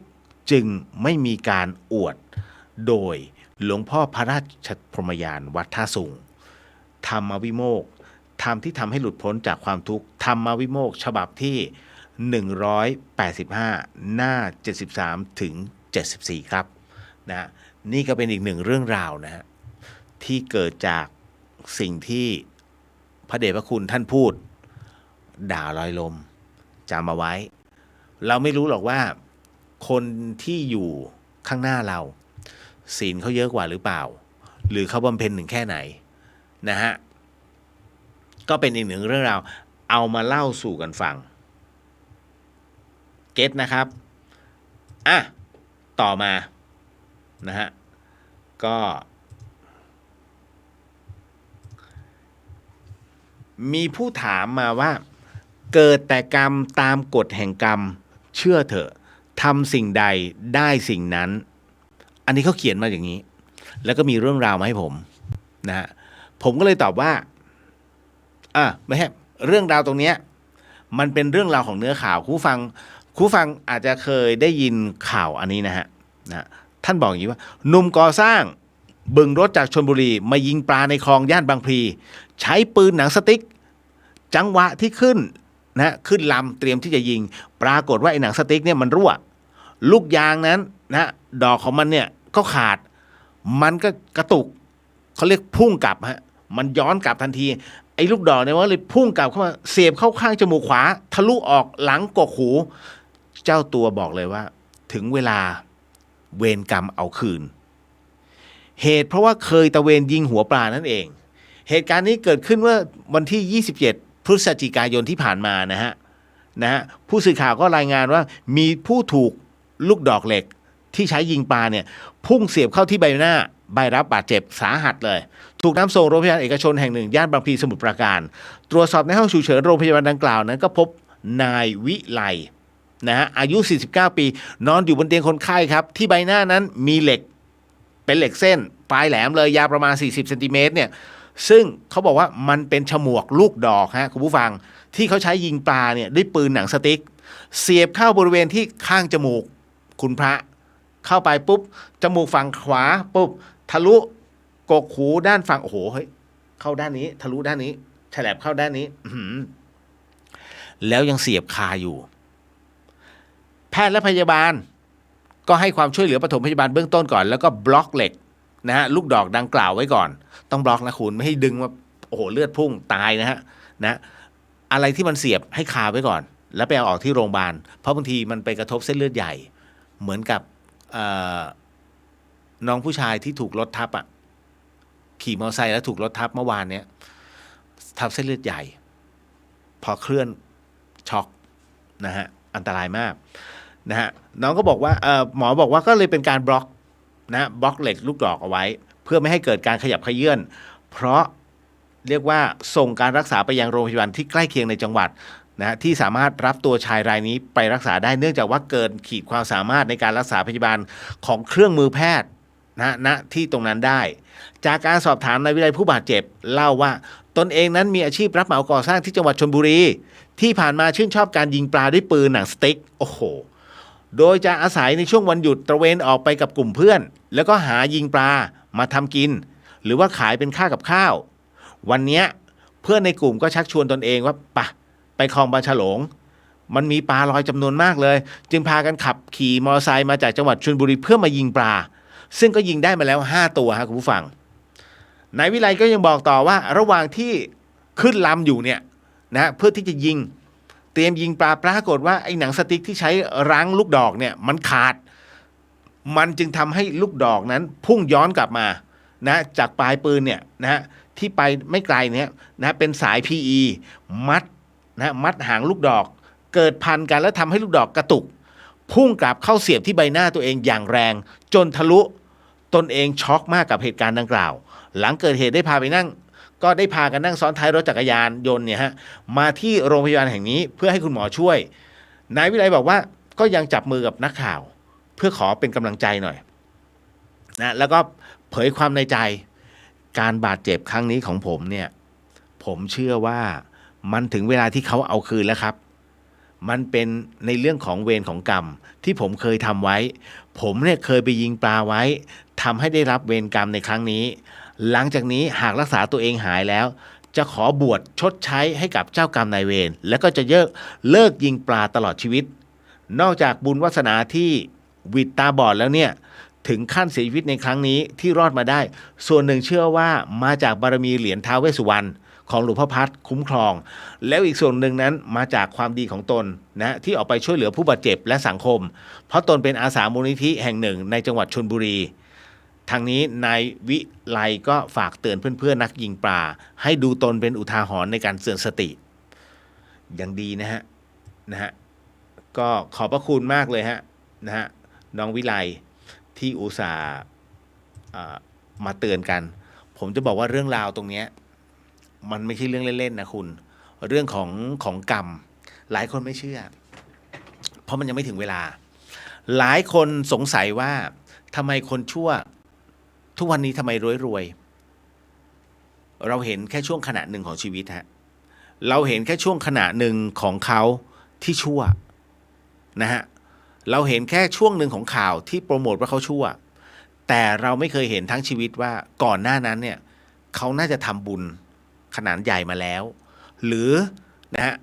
จึงไม่มีการอวดโดยหลวงพ่อพระราชพรหมยานวัดท่าสุงธรรมวิโมกข์ธรรมที่ทำให้หลุดพ้นจากความทุกข์ธรรมวิโมกข์ฉบับที่185หน้า73ถึง74ครับนะนี่ก็เป็นอีกหนึ่งเรื่องราวนะฮะที่เกิดจากสิ่งที่พระเดชพระคุณท่านพูดด่าลอยลมจำเอาไว้เราไม่รู้หรอกว่าคนที่อยู่ข้างหน้าเราศีลเขาเยอะกว่าหรือเปล่าหรือเขาบำเพ็ญถึงแค่ไหนนะฮะก็เป็นอีกหนึ่งเรื่องราว เอามาเล่าสู่กันฟังเก็ตนะครับต่อมานะฮะก็มีผู้ถามมาว่าเกิดแต่กรรมตามกฎแห่งกรรมเชื่อเถอะทำสิ่งใดได้สิ่งนั้นอันนี้เขาเขียนมาอย่างนี้แล้วก็มีเรื่องราวมาให้ผมนะฮะผมก็เลยตอบว่าไม่ใช่เรื่องราวตรงเนี้ยมันเป็นเรื่องราวของเนื้อข่าวผู้ฟังอาจจะเคยได้ยินข่าวอันนี้นะฮะท่านบอกอย่างนี้ว่าหนุ่มก่อสร้างบึงรถจากชลบุรีมายิงปลาในคลองย่านบางพลีใช้ปืนหนังสติ๊กจังหวะที่ขึ้นลำเตรียมที่จะยิงปรากฏว่าไอ้หนังสติ๊กเนี่ยมันรั่วลูกยางนั้นดอกของมันเนี่ยก็ขาดมันก็กระตุกเขาเรียกพุ่งกลับมันย้อนกลับทันทีไอ้ลูกดอกเนี่ยมันเลยพุ่งกลับเข้ามาเสียบเข้าข้างจมูกขวาทะลุออกหลังกกหูเจ้าตัวบอกเลยว่าถึงเวลาเวรกรรมเอาคืนเหตุเพราะว่าเคยตะเวนยิงหัวปลานั่นเองเหตุการณ์นี้เกิดขึ้นเมื่อวันที่27พฤศจิกายนที่ผ่านมานะฮะผู้สื่อข่าวก็รายงานว่ามีผู้ถูกลูกดอกเหล็กที่ใช้ยิงปลาเนี่ยพุ่งเสียบเข้าที่ใบหน้าใบรับบาดเจ็บสาหัสเลยถูกนำส่งโรงพยาบาลเอกชนแห่งหนึ่งย่านบางพลีสมุทรปราการตรวจสอบในห้องฉุกเฉินโรงพยาบาลดังกล่าวนั้นก็พบนายวิไลอายุ49ปีนอนอยู่บนเตียงคนไข้ครับที่ใบหน้านั้นมีเหล็กเป็นเหล็กเส้นปลายแหลมเลยยาวประมาณ40เซนติเมตรเนี่ยซึ่งเขาบอกว่ามันเป็นฉมวกลูกดอกคุณผู้ฟังที่เขาใช้ยิงปลาเนี่ยด้วยปืนหนังสติ๊กเสียบเข้าบริเวณที่ข้างจมูกคุณพระเข้าไปปุ๊บจมูกฝั่งขวาปุ๊บทะลุกกหูด้านฝั่งโอ้โหเฮ้ยเข้าด้านนี้ทะลุด้านนี้แฉลบเข้าด้านนี้แล้วยังเสียบคาอยู่แพทย์และพยาบาลก็ให้ความช่วยเหลือปฐมพยาบาลเบื้องต้นก่อนแล้วก็บล็อกเหล็กลูกดอกดังกล่าวไว้ก่อนต้องบล็อกนะคุณไม่ให้ดึงว่าโอ้โหเลือดพุ่งตายอะไรที่มันเสียบให้คาไว้ก่อนแล้วไปเอาออกที่โรงพยาบาลเพราะบางทีมันไปกระทบเส้นเลือดใหญ่เหมือนกับน้องผู้ชายที่ถูกรถทับขี่มอเตอร์ไซค์แล้วถูกรถทับเมื่อวานเนี้ยทับเส้นเลือดใหญ่พอเคลื่อนช็อกอันตรายมากน้องก็บอกว่าหมอบอกว่าก็เลยเป็นการบล็อกบล็อกเหล็กลูกดอกเอาไว้เพื่อไม่ให้เกิดการขยับเขยื้อนเพราะเรียกว่าส่งการรักษาไปยังโรงพยาบาลที่ใกล้เคียงในจังหวัดที่สามารถรับตัวชายรายนี้ไปรักษาได้เนื่องจากว่าเกินขีดความสามารถในการรักษาพยาบาลของเครื่องมือแพทย์ณที่ตรงนั้นได้จากการสอบถามนายวิไลผู้บาดเจ็บเล่าว่าตนเองนั้นมีอาชีพรับเหมาก่อสร้างที่จังหวัดชลบุรีที่ผ่านมาชื่นชอบการยิงปลาด้วยปืนหนังสติ๊กโอ้โหโดยจะอาศัยในช่วงวันหยุดตระเวนออกไปกับกลุ่มเพื่อนแล้วก็หายิงปลามาทำกินหรือว่าขายเป็นค่ากับข้าววันนี้เพื่อนในกลุ่มก็ชักชวนตนเองว่าไปคลองบางฉลงมันมีปลาลอยจำนวนมากเลยจึงพากันขับขี่มอเตอร์ไซค์มาจากจังหวัดชลบุรีเพื่อมายิงปลาซึ่งก็ยิงได้มาแล้ว5ตัวคุณผู้ฟังนายวิไลก็ยังบอกต่อว่าระหว่างที่ขึ้นลำอยู่เนี่ยเพื่อที่จะยิงเตรียมยิงปลาปรากฏว่าไอ้หนังสติ๊กที่ใช้รั้งลูกดอกเนี่ยมันขาดมันจึงทำให้ลูกดอกนั้นพุ่งย้อนกลับมาจากปลายปืนเนี่ยที่ไปไม่ไกลเนี่ยเป็นสาย PE มัดหางลูกดอกเกิดพันกันแล้วทำให้ลูกดอกกระตุกพุ่งกลับเข้าเสียบที่ใบหน้าตัวเองอย่างแรงจนทะลุตนเองช็อกมากกับเหตุการณ์ดังกล่าวหลังเกิดเหตุได้พากันนั่งซ้อนท้ายรถจักรยานยนต์เนี่ยมาที่โรงพยาบาลแห่งนี้เพื่อให้คุณหมอช่วยนายวิไลบอกว่าก็ยังจับมือกับนักข่าวเพื่อขอเป็นกำลังใจหน่อยแล้วก็เผยความในใจการบาดเจ็บครั้งนี้ของผมเนี่ยผมเชื่อว่ามันถึงเวลาที่เขาเอาคืนแล้วครับมันเป็นในเรื่องของเวรของกรรมที่ผมเคยทำไว้ผมเนี่ยเคยไปยิงปลาไว้ทำให้ได้รับเวรกรรมในครั้งนี้หลังจากนี้หากรักษาตัวเองหายแล้วจะขอบวชชดใช้ให้กับเจ้ากรรมนายเวรแล้วก็จะเลิกยิงปลาตลอดชีวิตนอกจากบุญวาสนาที่วิดตาบอดแล้วเนี่ยถึงขั้นเสียชีวิตในครั้งนี้ที่รอดมาได้ส่วนหนึ่งเชื่อว่ามาจากบารมีเหรียญท้าวเวสสุวรรณของหลวงพ่อพัดคุ้มครองแล้วอีกส่วนหนึ่งนั้นมาจากความดีของตนที่ออกไปช่วยเหลือผู้บาดเจ็บและสังคมเพราะตนเป็นอาสามูลนิธิแห่งหนึ่งในจังหวัดชลบุรีทางนี้นายวิไลก็ฝากเตือนเพื่อนๆนักยิงปลาให้ดูตนเป็นอุทาหรณ์ในการเตือนสติ ยังดีนะฮะก็ขอบพระคุณมากเลยฮะน้องวิไลที่อุตส่าห์มาเตือนกันผมจะบอกว่าเรื่องราวตรงเนี้ยมันไม่ใช่เรื่องเล่นๆนะคุณเรื่องของกรรมหลายคนไม่เชื่อเพราะมันยังไม่ถึงเวลาหลายคนสงสัยว่าทำไมคนชั่วทุกวันนี้ทำไมรวยเราเห็นแค่ช่วงขณะหนึ่งของชีวิตฮะเราเห็นแค่ช่วงขณะหนึ่งของเขาที่ชั่วนะฮะเราเห็นแค่ช่วงหนึ่งของข่าวที่โปรโมทว่าเขาชั่วแต่เราไม่เคยเห็นทั้งชีวิตว่าก่อนหน้านั้นเนี่ยเขาน่าจะทำบุญขนาดใหญ่มาแล้วหรือนะฮะ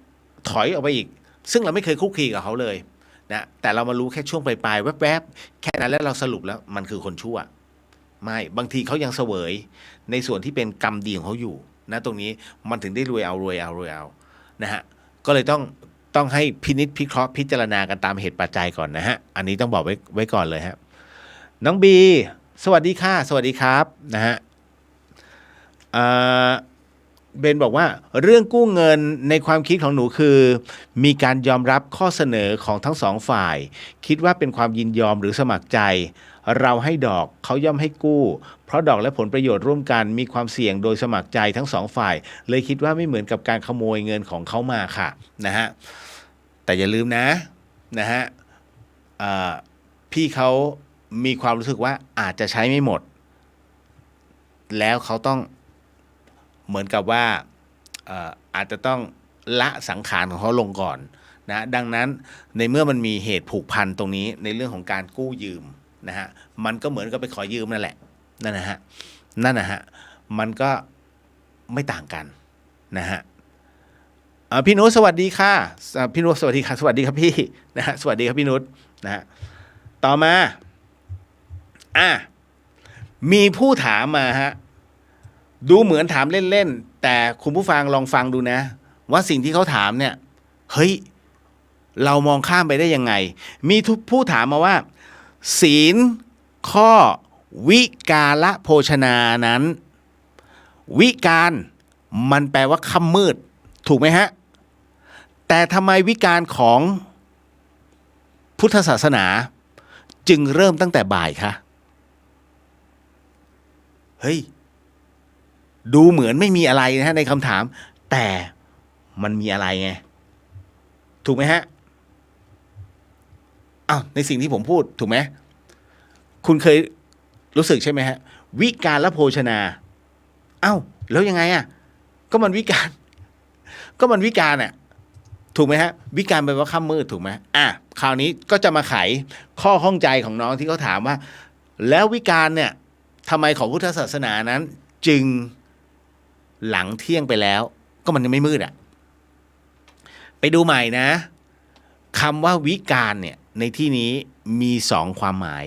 ถอยออกไปอีกซึ่งเราไม่เคยคุกคีกับเขาเลยนะแต่เรามารู้แค่ช่วงปลายๆแวบๆแค่นั้นแล้วเราสรุปแล้วมันคือคนชั่วไม่บางทีเขายังเสวยในส่วนที่เป็นกรรมดีของเขาอยู่นะตรงนี้มันถึงได้รวยเอานะฮะก็เลยต้องให้พินิจพิเคราะห์พิจารณากันตามเหตุปัจจัยก่อนนะฮะอันนี้ต้องบอกไว้ก่อนเลยฮะน้องบีสวัสดีค่ะสวัสดีครับนะฮะเบนบอกว่าเรื่องกู้เงินในความคิดของหนูคือมีการยอมรับข้อเสนอของทั้งสองฝ่ายคิดว่าเป็นความยินยอมหรือสมัครใจเราให้ดอกเขาย่อมให้กู้เพราะดอกและผลประโยชน์ร่วมกันมีความเสี่ยงโดยสมัครใจทั้งสองฝ่ายเลยคิดว่าไม่เหมือนกับการขโมยเงินของเขามาค่ะนะฮะแต่อย่าลืมนะฮะพี่เขามีความรู้สึกว่าอาจจะใช้ไม่หมดแล้วเขาต้องเหมือนกับว่าอาจจะต้องละสังขารของเขาลงก่อนนะดังนั้นในเมื่อมันมีเหตุผูกพันตรงนี้ในเรื่องของการกู้ยืมนะฮะมันก็เหมือนกับไปขอยืมนั่นแหละนั่นนะฮะมันก็ไม่ต่างกันนะฮะพี่นุชสวัสดีค่ะพี่นุชสวัสดีค่ะสวัสดีครับพี่นะฮะสวัสดีครับพี่นุชนะฮะต่อมามีผู้ถามมาฮะดูเหมือนถามเล่นๆแต่คุณผู้ฟังลองฟังดูนะว่าสิ่งที่เขาถามเนี่ยเฮ้ยเรามองข้ามไปได้ยังไงมีผู้ถามมาว่าศีลข้อวิกาลโภชนานั้นวิการมันแปลว่าค่ำมืดถูกไหมฮะแต่ทำไมวิการของพุทธศาสนาจึงเริ่มตั้งแต่บ่ายคะเฮ้ยดูเหมือนไม่มีอะไรนะฮะในคำถามแต่มันมีอะไรไงถูกไหมฮะในสิ่งที่ผมพูดถูกไหมคุณเคยรู้สึกใช่ไหมฮะวิการและโภชนาแล้วยังไงก็มันวิการถูกไหมฮะวิการแปลว่าค่ำมืดถูกไหมคราวนี้ก็จะมาไขข้อข้องใจของน้องที่เขาถามว่าแล้ววิการเนี่ยทำไมของพุทธศาสนานั้นจึงหลังเที่ยงไปแล้วก็มันยังไม่มืดไปดูใหม่นะคำว่าวิการเนี่ยในที่นี้มี2ความหมา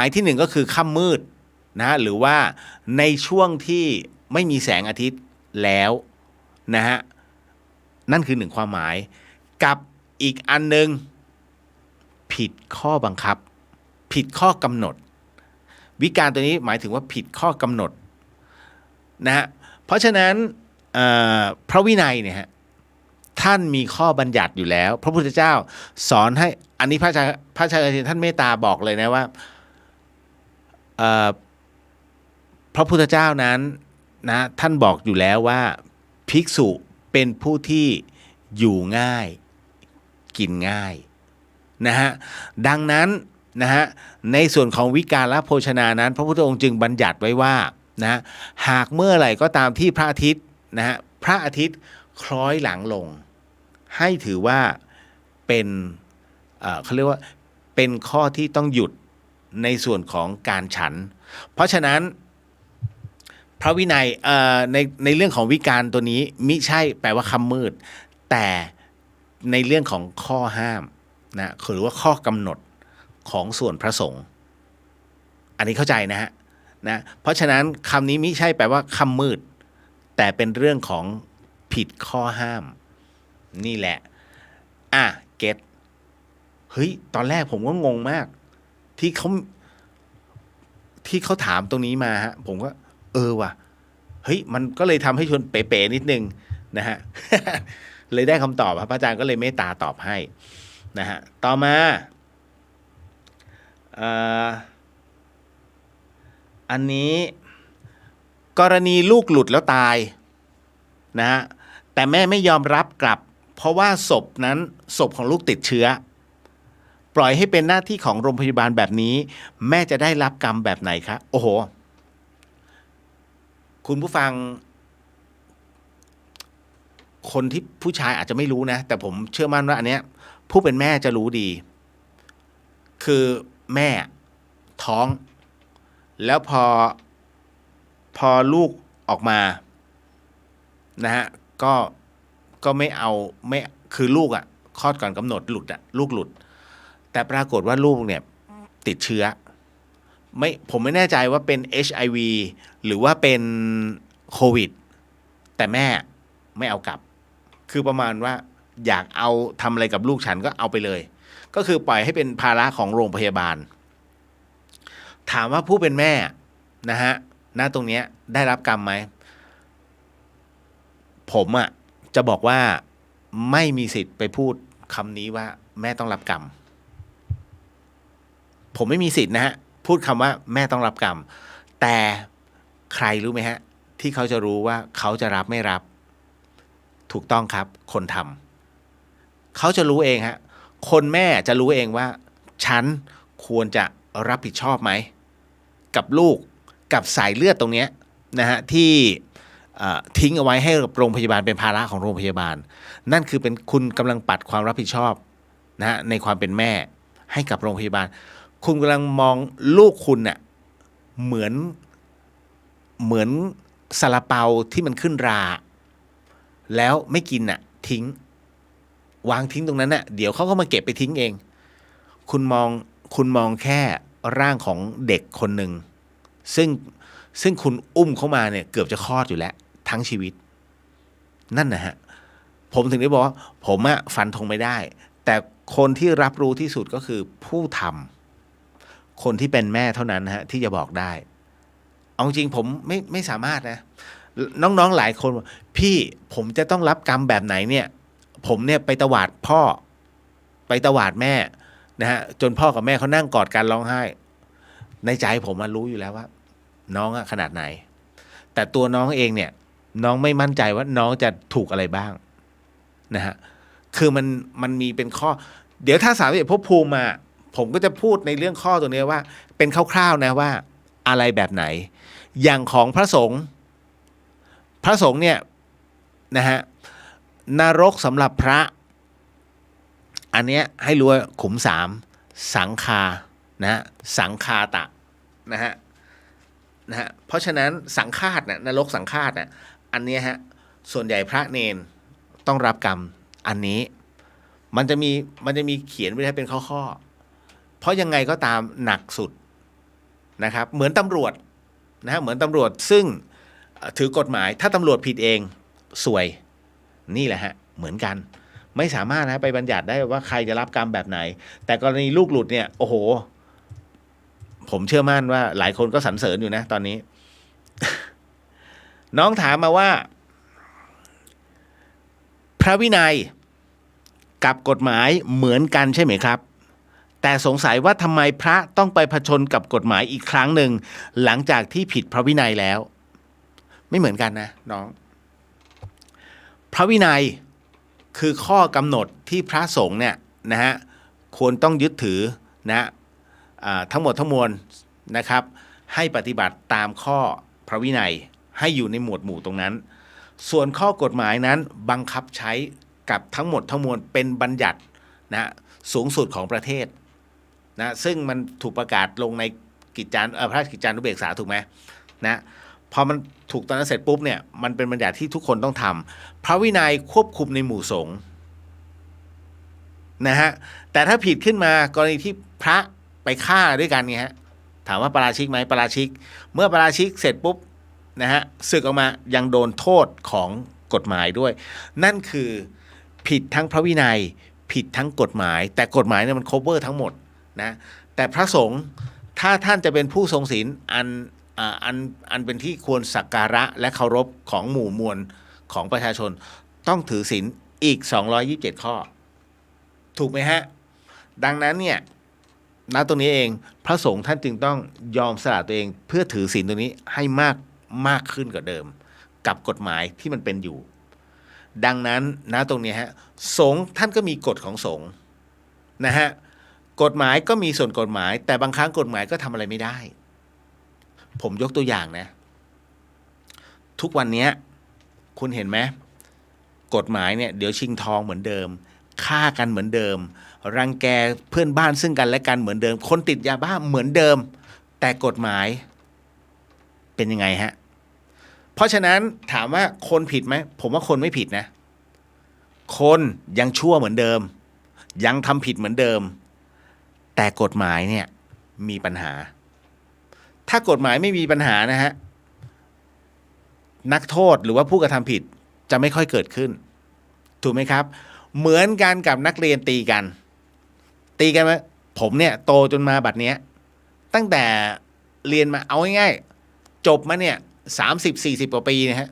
ยที่1ก็คือค่ำมืดนะหรือว่าในช่วงที่ไม่มีแสงอาทิตย์แล้วนะฮะนั่นคือ1ความหมายกับอีกอันนึงผิดข้อบังคับผิดข้อกำหนดวิการตัวนี้หมายถึงว่าผิดข้อกำหนดนะฮะเพราะฉะนั้นพระวินัยเนี่ยฮะท่านมีข้อบัญญัติอยู่แล้วพระพุทธเจ้าสอนให้อันนี้พระอาจารย์ท่านเมตตาบอกเลยนะว่าพระพุทธเจ้านั้นนะท่านบอกอยู่แล้วว่าภิกษุเป็นผู้ที่อยู่ง่ายกินง่ายนะฮะดังนั้นนะฮะในส่วนของวิการและโภชนานั้นพระพุทธองค์จึงบัญญัติไว้ว่านะหากเมื่อไหร่ก็ตามที่พระอาทิตย์นะฮะพระอาทิตย์คล้อยหลังลงให้ถือว่าเป็นเขาเรียกว่าเป็นข้อที่ต้องหยุดในส่วนของการฉันเพราะฉะนั้นพระวินัยในเรื่องของวิการตัวนี้มิใช่แปลว่าค่ำมืดแต่ในเรื่องของข้อห้ามนะหรือว่าข้อกำหนดของส่วนพระสงฆ์อันนี้เข้าใจนะฮะเพราะฉะนั้นคำนี้มิใช่แปลว่าค่ำมืดแต่เป็นเรื่องของผิดข้อห้ามนี่แหละเก็ตเฮ้ยตอนแรกผมก็งงมากที่เขาถามตรงนี้มาฮะผมก็ว่ะเฮ้ยมันก็เลยทำให้ชวนเป๋ๆนิดนึงนะฮะ เลยได้คำตอบครับพระอาจารย์ก็เลยเมตตาตอบให้นะฮะต่อมาอันนี้กรณีลูกหลุดแล้วตายนะฮะแต่แม่ไม่ยอมรับกลับเพราะว่าศพของลูกติดเชื้อปล่อยให้เป็นหน้าที่ของโรงพยาบาลแบบนี้แม่จะได้รับกรรมแบบไหนคะโอ้โหคุณผู้ฟังคนที่ผู้ชายอาจจะไม่รู้นะแต่ผมเชื่อมั่นว่าอันเนี้ยผู้เป็นแม่จะรู้ดี คือแม่ท้องแล้วพอลูกออกมานะฮะก็ไม่คือลูกอ่ะคลอดก่อนกำหนดหลุดอ่ะลูกหลุดแต่ปรากฏว่าลูกเนี่ยติดเชื้อผมไม่แน่ใจว่าเป็น HIV หรือว่าเป็นโควิดแต่แม่ไม่เอากลับคือประมาณว่าอยากเอาทำอะไรกับลูกฉันก็เอาไปเลยก็คือปล่อยให้เป็นภาระของโรงพยาบาลถามว่าผู้เป็นแม่นะฮะณตรงเนี้ยได้รับกรรมไหมผมอ่ะจะบอกว่าไม่มีสิทธิ์ไปพูดคำนี้ว่าแม่ต้องรับกรรมผมไม่มีสิทธิ์นะฮะพูดคำว่าแม่ต้องรับกรรมแต่ใครรู้ไหมฮะที่เขาจะรู้ว่าเขาจะรับไม่รับถูกต้องครับคนทำเขาจะรู้เองฮะคนแม่จะรู้เองว่าฉันควรจะรับผิดชอบไหมกับลูกกับสายเลือดตรงเนี้ยนะฮะที่ทิ้งเอาไว้ให้โรงพยาบาลเป็นภาระของโรงพยาบาลนั่นคือเป็นคุณกำลังปัดความรับผิดชอบนะฮะในความเป็นแม่ให้กับโรงพยาบาลคุณกำลังมองลูกคุณน่ะเหมือนซาลาเปาที่มันขึ้นราแล้วไม่กินน่ะทิ้งวางทิ้งตรงนั้นน่ะเดี๋ยวเขาก็มาเก็บไปทิ้งเองคุณมองแค่ร่างของเด็กคนหนึ่งซึ่งคุณอุ้มเขามาเนี่ยเกือบจะคลอดอยู่แล้วทั้งชีวิตนั่นนะฮะผมถึงได้บอกว่าผมอะฟันธงไม่ได้แต่คนที่รับรู้ที่สุดก็คือผู้ทำคนที่เป็นแม่เท่านั้นฮะที่จะบอกได้เอาจริงผมไม่สามารถนะน้องๆหลายคนบอกพี่ผมจะต้องรับกรรมแบบไหนเนี่ยผมเนี่ยไปตวาดพ่อไปตวาดแม่นะฮะจนพ่อกับแม่เขานั่งกอดกันร้องไห้ในใจผมรู้อยู่แล้วว่าน้องขนาดไหนแต่ตัวน้องเองเนี่ยน้องไม่มั่นใจว่าน้องจะถูกอะไรบ้างนะฮะคือมันมีเป็นข้อเดี๋ยวถ้า31ภพภูมิมาผมก็จะพูดในเรื่องข้อตรงนี้ว่าเป็นคร่าวๆนะว่าอะไรแบบไหนอย่างของพระสงฆ์เนี่ยนะฮะนรกสำหรับพระอันเนี้ยให้รู้ว่าขุม3สังคานะสังคาตะนะฮะเพราะฉะนั้นสังฆาตนะนรกสังฆาตนะอันนี้ฮะส่วนใหญ่พระเนนต้องรับกรรมอันนี้มันจะมีเขียนไว้ให้เป็นข้อเพราะยังไงก็ตามหนักสุดนะครับเหมือนตำรวจนะฮะเหมือนตำรวจซึ่งถือกฎหมายถ้าตำรวจผิดเองสวยนี่แหละฮะเหมือนกันไม่สามารถนะไปบัญญัติได้ว่าใครจะรับกรรมแบบไหนแต่กรณีลูกหลุดเนี่ยโอ้โหผมเชื่อมั่นว่าหลายคนก็สรรเสริญอยู่นะตอนนี้ น้องถามมาว่าพระวินัยกับกฎหมายเหมือนกันใช่ไหมครับแต่สงสัยว่าทำไมพระต้องไปผจญกับกฎหมายอีกครั้งหนึ่งหลังจากที่ผิดพระวินัยแล้วไม่เหมือนกันนะน้องพระวินัยคือข้อกำหนดที่พระสงฆ์เนี่ยนะฮะควรต้องยึดถือนะทั้งหมดทั้งมวลนะครับให้ปฏิบัติตามข้อพระวินัยให้อยู่ในหมวดหมู่ตรงนั้นส่วนข้อกฎหมายนั้นบังคับใช้กับทั้งหมดทั้งมวลเป็นบัญญัตินะสูงสุดของประเทศนะซึ่งมันถูกประกาศลงในพระราชกิจจานุเบกษาถูกไหมนะพอมันถูกตอนนั้นเสร็จปุ๊บเนี่ยมันเป็นบัญญัติที่ทุกคนต้องทำพระวินัยควบคุมในหมู่สงฆ์นะฮะแต่ถ้าผิดขึ้นมากรณีที่พระไปฆ่าด้วยกันไงฮะถามว่าปาราชิกไหมปาราชิกเมื่อปาราชิกเสร็จปุ๊บนะฮะสึกออกมายังโดนโทษของกฎหมายด้วยนั่นคือผิดทั้งพระวินัยผิดทั้งกฎหมายแต่กฎหมายเนี่ยมัน cover ทั้งหมดนะแต่พระสงฆ์ถ้าท่านจะเป็นผู้ทรงศีลอันเป็นที่ควรสักการะและเคารพของหมู่มวลของประชาชนต้องถือศีล อีก227ข้อถูกไหมฮะดังนั้นเนี่ยณตรงนี้เองพระสงฆ์ท่านจึงต้องยอมสละตัวเองเพื่อถือศีลตรงนี้ให้มากขึ้นกว่าเดิมกับกฎหมายที่มันเป็นอยู่ดังนั้นณตรงนี้ฮะสงฆ์ท่านก็มีกฎของสงฆ์นะฮะกฎหมายก็มีส่วนกฎหมายแต่บางครั้งกฎหมายก็ทำอะไรไม่ได้ผมยกตัวอย่างนะทุกวันนี้คุณเห็นไหมกฎหมายเนี่ยเดี๋ยวชิงทองเหมือนเดิมฆ่ากันเหมือนเดิมรังแกเพื่อนบ้านซึ่งกันและกันเหมือนเดิมคนติดยาบ้าเหมือนเดิมแต่กฎหมายเป็นยังไงฮะเพราะฉะนั้นถามว่าคนผิดไหมผมว่าคนไม่ผิดนะคนยังชั่วเหมือนเดิมยังทำผิดเหมือนเดิมแต่กฎหมายเนี่ยมีปัญหาถ้ากฎหมายไม่มีปัญหานะฮะนักโทษหรือว่าผู้กระทำผิดจะไม่ค่อยเกิดขึ้นถูกไหมครับเหมือนกันกับนักเรียนตีกันไหมผมเนี่ยโตจนมาบัดเนี้ยตั้งแต่เรียนมาเอาง่ายๆจบมาเนี่ย30-40 กว่าปีนะฮะ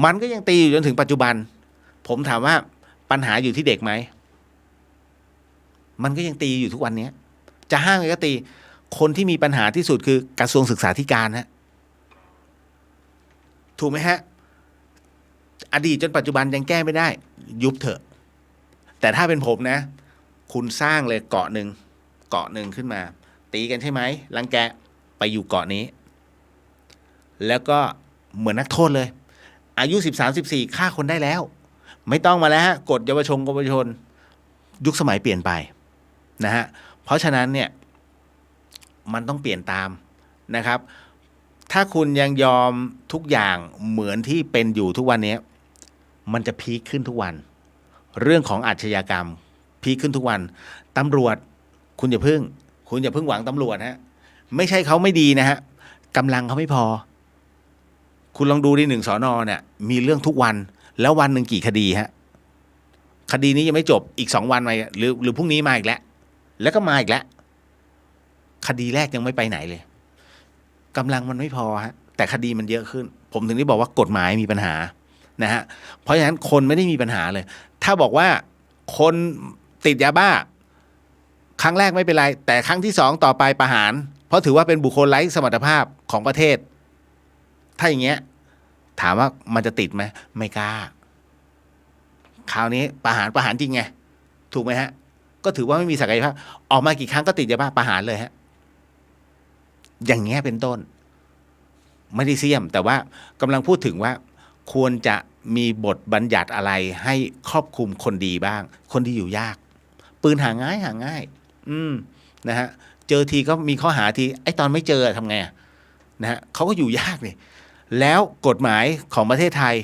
มันก็ยังตีอยู่จนถึงปัจจุบันผมถามว่าปัญหาอยู่ที่เด็กไหมมันก็ยังตีอยู่ทุกวันนี้จะห้ามไงก็ตีคนที่มีปัญหาที่สุดคือกระทรวงศึกษาธิการฮะถูกไหมฮะอดีตจนปัจจุบันยังแก้ไม่ได้ยุบเถอะแต่ถ้าเป็นผมนะคุณสร้างเลยเกาะหนึ่งขึ้นมาตีกันใช่ไหมรังแกไปอยู่เกาะนี้แล้วก็เหมือนนักโทษเลยอายุ13-14ฆ่าคนได้แล้วไม่ต้องมาแล้วฮะกฎเยาวชนยุคสมัยเปลี่ยนไปนะฮะเพราะฉะนั้นเนี่ยมันต้องเปลี่ยนตามนะครับถ้าคุณยังยอมทุกอย่างเหมือนที่เป็นอยู่ทุกวันนี้มันจะพีคขึ้นทุกวันเรื่องของอาชญากรรมพีคขึ้นทุกวันตำรวจคุณอย่าเพิ่งหวังตำรวจฮะไม่ใช่เขาไม่ดีนะฮะกำลังเขาไม่พอคุณลองดูดิ1 สน.เนี่ยมีเรื่องทุกวันแล้ววันหนึ่งกี่คดีฮะคดีนี้ยังไม่จบอีก2 วันมาหรือพรุ่งนี้มาอีกแล้วก็มาอีกแล้วคดีแรกยังไม่ไปไหนเลยกำลังมันไม่พอฮะแต่คดีมันเยอะขึ้นผมถึงได้บอกว่ากฎหมายมีปัญหานะฮะเพราะฉะนั้นคนไม่ได้มีปัญหาเลยถ้าบอกว่าคนติดยาบ้าครั้งแรกไม่เป็นไรแต่ครั้งที่2ต่อไปประหารเพราะถือว่าเป็นบุคคลไร้สมรรถภาพของประเทศถ้าอย่างเงี้ยถามว่ามันจะติดไหมไม่กล้าคราวนี้ประหารจริงไงถูกไหมฮะก็ถือว่าไม่มีศักยภาพออกมากี่ครั้งก็ติดยาบ้าประหารเลยฮะอย่างเงี้ยเป็นต้นไม่ได้เสี่ยมแต่ว่ากำลังพูดถึงว่าควรจะมีบทบัญญัติอะไรให้ครอบคลุมคนดีบ้างคนดีอยู่ยากปืนหาง่ายนะฮะเจอทีก็มีข้อหาทีไอ้ตอนไม่เจอทำไงนะฮะเขาก็อยู่ยากนี่แล้วกฎหมายของประเทศไทย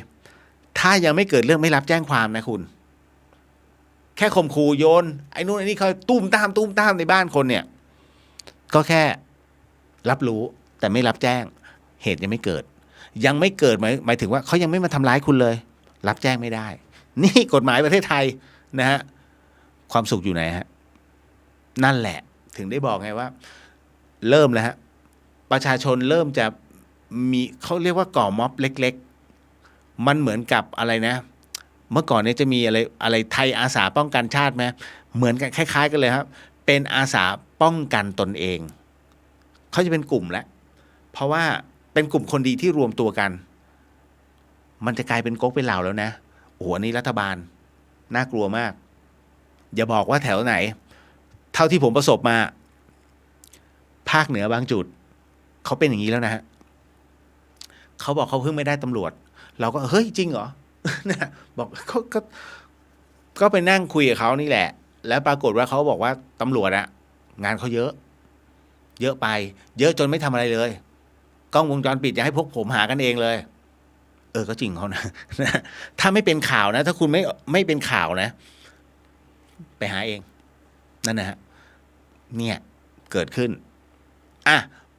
ถ้ายังไม่เกิดเรื่องไม่รับแจ้งความนะคุณแค่ข่มขู่โยนไอ้นู่นไอ้นี่เขาตุ้มตามในบ้านคนเนี่ยก็แค่รับรู้แต่ไม่รับแจ้งเหตุยังไม่เกิดหมายถึงว่าเขายังไม่มาทำร้ายคุณเลยรับแจ้งไม่ได้นี่กฎหมายประเทศไทยนะฮะความสุขอยู่ไหนฮะนั่นแหละถึงได้บอกไงว่าเริ่มแล้วฮะประชาชนเริ่มจะมีเขาเรียกว่าก่อม็อบเล็กๆมันเหมือนกับอะไรนะเมื่อก่อนเนี่ยจะมีอะไรไทยอาสาป้องกันชาติไหมเหมือนกันคล้ายๆกันเลยครับเป็นอาสาป้องกันตนเองเขาจะเป็นกลุ่มแล้วเพราะว่าเป็นกลุ่มคนดีที่รวมตัวกันมันจะกลายเป็นก๊กเป็นเหล่าแล้วนะโอ้โหนี่รัฐบาลน่ากลัวมากอย่าบอกว่าแถวไหนเท่าที่ผมประสบมาภาคเหนือบางจุดเขาเป็นอย่างนี้แล้วนะฮะเขาบอกเขาเพิ่งไม่ได้ตำรวจเราก็เฮ้ยจริงเหรอ นะบอกก็ไปนั่งคุยกับเขานี่แหละแล้วปรากฏว่าเขาบอกว่าตำรวจอะงานเขาเยอะไปเยอะจนไม่ทำอะไรเลยกล้องวงจรปิดจะให้พวกผมหากันเองเลยก็จริงเขานะ ถ้าไม่เป็นข่าวนะถ้าคุณไม่เป็นข่าวนะไปหาเองนั่นนะฮะเนี่ยเกิดขึ้น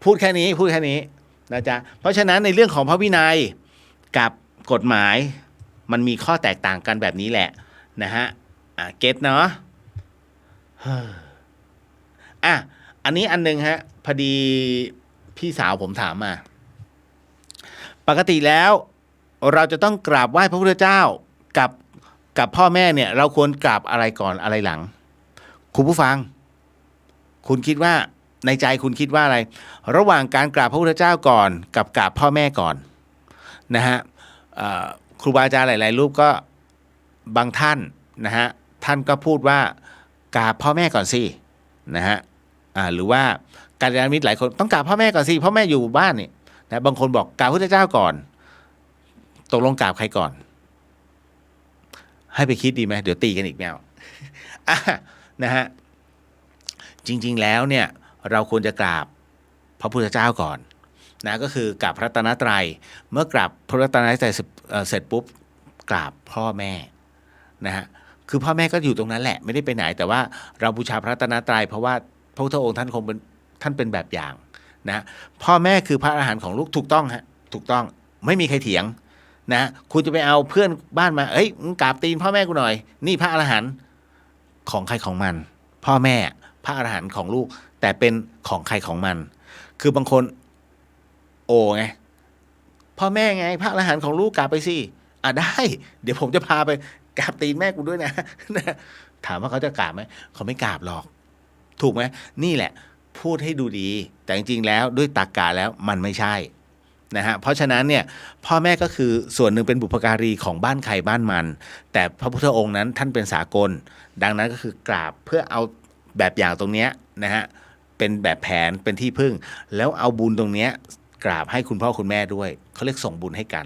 พูดแค่นี้นะจ๊ะเพราะฉะนั้นในเรื่องของพระวินัยกับกฎหมายมันมีข้อแตกต่างกันแบบนี้แหละนะฮะเก็ตเนาะอันนี้อันนึงฮะพอดีพี่สาวผมถามมาปกติแล้วเราจะต้องกราบไหว้พระพุทธเจ้ากับ กับพ่อแม่เนี่ยเราควรกราบอะไรก่อนอะไรหลังคุณผู้ฟังคุณคิดว่าในใจคุณคิดว่าอะไร ระหว่างการกราบพระพุทธเจ้าก่อนกับกราบพ่อแม่ก่อนนะฮะครูบาอาจารย์หลายๆรูปก็บางท่านนะฮะท่านก็พูดว่ากราบพ่อแม่ก่อนสินะฮะหรือว่ากัลยาณมิตรหลายคนต้องกราบพ่อแม่ก่อนสิพ่อแม่อยู่บ้านนี่นะบางคนบอกกราบพระพุทธเจ้าก่อนตกลงกราบใครก่อนให้ไปคิดดีไหมเดี๋ยวตีกันอีกแนวนะฮะจริงๆแล้วเนี่ยเราควรจะกราบพระพุทธเจ้าก่อนนะก็คือกราบพระรัตนตรัยเมื่อกราบพระรัตนตรัยเสร็จปุ๊บกราบพ่อแม่นะฮะคือพ่อแม่ก็อยู่ตรงนั้นแหละไม่ได้ไปไหนแต่ว่าเราบูชาพระรัตนตรัยเพราะว่าพระพุทธองค์ท่านคงเป็นท่านเป็นแบบอย่างนะพ่อแม่คือพระอรหันต์ของลูกถูกต้องฮะถูกต้องไม่มีใครเถียงนะคุณจะไปเอาเพื่อนบ้านมาเอ้ยกราบตีนพ่อแม่กูหน่อยนี่พระอรหันต์ของใครของมันพ่อแม่พระอรหันต์ของลูกแต่เป็นของใครของมันคือบางคนโอ้ไงพ่อแม่ไงพระอรหันต์ของลูกกราบไปสิได้เดี๋ยวผมจะพาไปกราบตีนแม่กูด้วยนะถามว่าเขาจะกราบไหมเขาไม่กราบหรอกถูกไหมนี่แหละพูดให้ดูดีแต่จริงๆแล้วด้วยตรรกะแล้วมันไม่ใช่นะฮะเพราะฉะนั้นเนี่ยพ่อแม่ก็คือส่วนหนึ่งเป็นบุพการีของบ้านใครบ้านมันแต่พระพุทธองค์นั้นท่านเป็นสากลดังนั้นก็คือกราบเพื่อเอาแบบอย่างตรงเนี้ยนะฮะเป็นแบบแผนเป็นที่พึ่งแล้วเอาบุญตรงเนี้ยกราบให้คุณพ่อคุณแม่ด้วยเขาเรียกส่งบุญให้กัน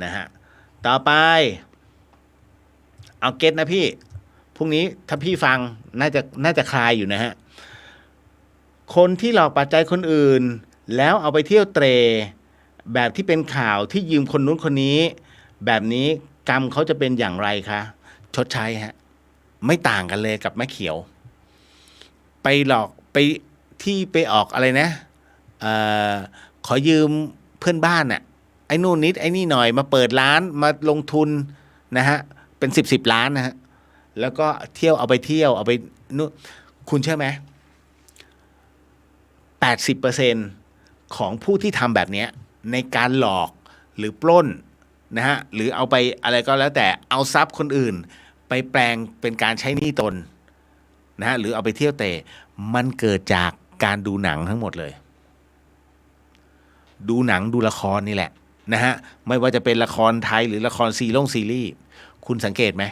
นะฮะต่อไปเอาเก็ตนะพี่พรุ่งนี้ถ้าพี่ฟังน่าจะคลายอยู่นะฮะคนที่หลอกปัจจัยคนอื่นแล้วเอาไปเที่ยวเตร่แบบที่เป็นข่าวที่ยืมคนนู้นคนนี้แบบนี้กรรมเขาจะเป็นอย่างไรคะชดใช้ฮะไม่ต่างกันเลยกับแม่เขียวไปหลอกไปที่ไปออกอะไรนะขอยืมเพื่อนบ้านน่ะไอ้นู่นนิดไอ้นี่หน่อยมาเปิดร้านมาลงทุนนะฮะเป็น10ล้านนะฮะแล้วก็เที่ยวเอาไปเที่ยวเอาไปนู่นคุณเชื่อไหม80%ของผู้ที่ทำแบบนี้ในการหลอกหรือปล้นนะฮะหรือเอาไปอะไรก็แล้วแต่เอาทรัพย์คนอื่นไปแปลงเป็นการใช้หนี้ตนนะฮะหรือเอาไปเที่ยวเตะมันเกิดจากการดูหนังทั้งหมดเลยดูหนังดูละครนี่แหละนะฮะไม่ว่าจะเป็นละครไทยหรือละครซีรีส์คุณสังเกตไหม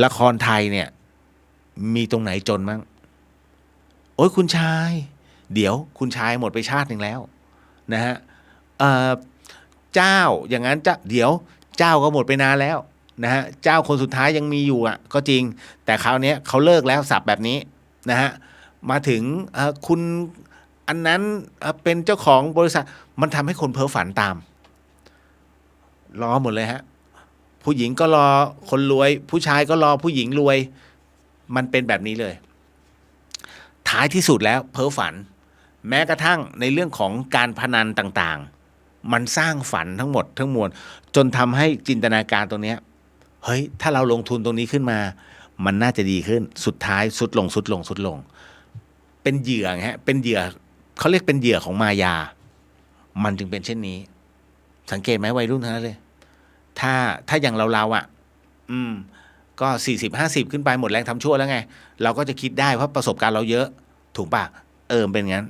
ละครไทยเนี่ยมีตรงไหนจนมั้งโอ้ยคุณชายเดี๋ยวคุณชายหมดไปชาติหนึ่งแล้วนะฮะเจ้าอย่างนั้นจะเดี๋ยวเจ้าก็หมดไปนานแล้วนะฮะเจ้าคนสุดท้ายยังมีอยู่ก็จริงแต่คราวนี้เขาเลิกแล้วสับแบบนี้นะฮะมาถึงคุณอันนั้นเป็นเจ้าของบริษัทมันทำให้คนเพ้อฝันตามรอหมดเลยฮะผู้หญิงก็รอคนรวยผู้ชายก็รอผู้หญิงรวยมันเป็นแบบนี้เลยท้ายที่สุดแล้วเพ้อฝันแม้กระทั่งในเรื่องของการพนันต่างๆมันสร้างฝันทั้งหมดทั้งมวลจนทำให้จินตนาการตรงนี้เฮ้ยถ้าเราลงทุนตรงนี้ขึ้นมามันน่าจะดีขึ้นสุดท้ายสุดลงเป็นเหยื่อฮะเป็นเหยื่อเขาเรียกเป็นเหยื่อของมายามันจึงเป็นเช่นนี้สังเกตไหมวัยรุ่นทั้งนั้นเลยถ้าอย่างเราก็40-50ขึ้นไปหมดแรงทำชั่วแล้วไงเราก็จะคิดได้เพราะประสบการณ์เราเยอะถูกปะเป็นงั้น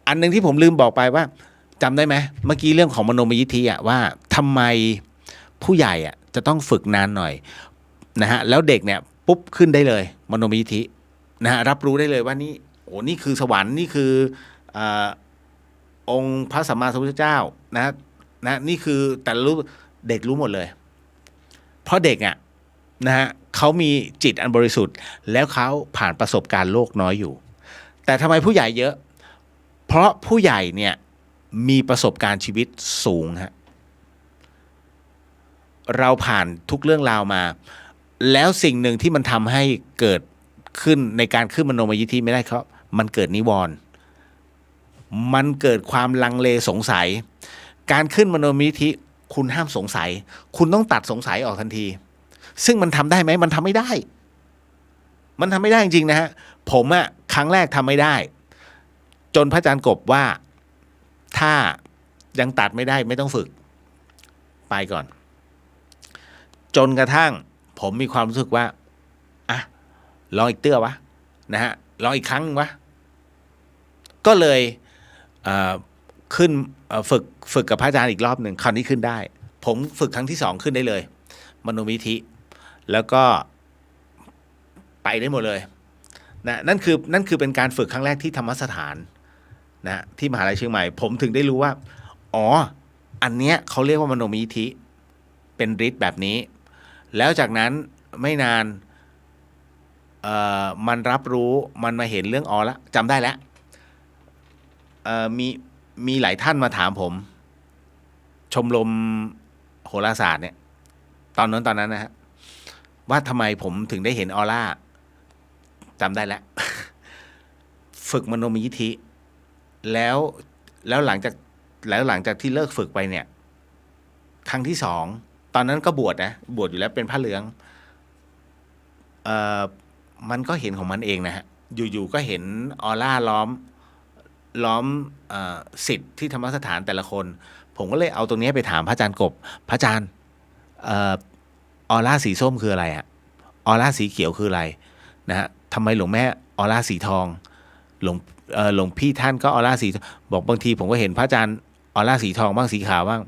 อันนึงที่ผมลืมบอกไปว่าจำได้ไหมเมื่อกี้เรื่องของมโนมยิทธิว่าทำไมผู้ใหญ่จะต้องฝึกนานหน่อยนะฮะแล้วเด็กเนี่ยปุ๊บขึ้นได้เลยมโนมยิทธินะฮะรับรู้ได้เลยว่านี่นี่คือสวรรค์นี่คือองค์พระสัมมาสัมพุทธเจ้านะนี่คือแต่รู้เด็กรู้หมดเลยเพราะเด็กนะฮะเขามีจิตอันบริสุทธิ์แล้วเขาผ่านประสบการณ์โลกน้อยอยู่แต่ทำไมผู้ใหญ่เยอะเพราะผู้ใหญ่เนี่ยมีประสบการณ์ชีวิตสูงฮะเราผ่านทุกเรื่องราวมาแล้วสิ่งหนึ่งที่มันทำให้เกิดขึ้นในการขึ้นมโนมยิทธิไม่ได้เพราะมันเกิดนิวรณ์มันเกิดความลังเลสงสัยการขึ้นมโนมยิทธิคุณห้ามสงสัยคุณต้องตัดสงสัยออกทันทีซึ่งมันทำได้ไหมมันทำไม่ได้จริงๆนะฮะผมครั้งแรกทำไม่ได้จนพระอาจารย์กบว่าถ้ายังตัดไม่ได้ไม่ต้องฝึกไปก่อน จนกระทั่งผมมีความรู้สึกว่าอ่ะลองอีกเตื้อวะนะฮะลองอีกครั้งวะก็เลยขึ้นฝึกกับพระอาจารย์อีกรอบหนึ่งคราวนี้ขึ้นได้ผมฝึกครั้งที่2ขึ้นได้เลยมโนมิธิแล้วก็ไปได้หมดเลยนะนั่นคือเป็นการฝึกครั้งแรกที่ธรรมสถานนะที่มหาลัยเชียงใหม่ผมถึงได้รู้ว่าอ๋ออันเนี้ยเขาเรียกว่ามโนมิธิเป็นฤทธิ์แบบนี้แล้วจากนั้นไม่นานมันรับรู้มันมาเห็นเรื่องละจำได้แล้วมีหลายท่านมาถามผมชมรมโหราศาสตร์เนี่ยตอนนั้นนะฮะว่าทำไมผมถึงได้เห็นออร่าจำได้แล้ว ฝึกมโนมิธิแล้วหลังจากที่เลิกฝึกไปเนี่ยครั้งที่2ตอนนั้นก็บวชอยู่แล้วเป็นผ้าเหลืองมันก็เห็นของมันเองนะฮะอยู่ๆก็เห็นออร่าล้อมศิษย์ที่ธรรมสถานแต่ละคนผมก็เลยเอาตรงนี้ไปถามพระอาจารย์กบพระอาจารย์ออร่าสีส้มคืออะไรอะออร่าสีเขียวคืออะไรนะฮะทำไมหลวงแม่ออร่าสีทองหลวงพี่ท่านก็ออร่าสีบอกบางทีผมก็เห็นพระอาจารย์ออร่าสีทองบ้างสีขาวบ้าง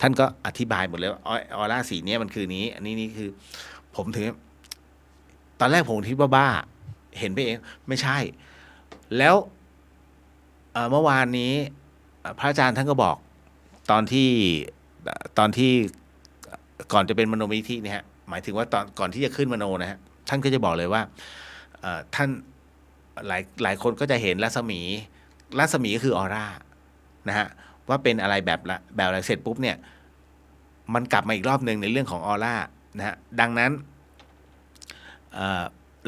ท่านก็อธิบายหมดเลยว่าออร่าสีนี้มันคือนี้อันนี้นี่คือผมถึงตอนแรกผมคิดว่าบ้าเห็นไปเองไม่ใช่แล้วเมื่อวานนี้พระอาจารย์ท่านก็บอกตอนที่ก่อนจะเป็นมโนมิธิเนี่ยฮะหมายถึงว่าก่อนที่จะขึ้นมโนนะฮะท่านก็จะบอกเลยว่าท่านหลายคนก็จะเห็นรัศมีก็คือออร่านะฮะว่าเป็นอะไรแบบอะไรเสร็จปุ๊บเนี่ยมันกลับมาอีกรอบหนึ่งในเรื่องของออร่านะฮะดังนั้น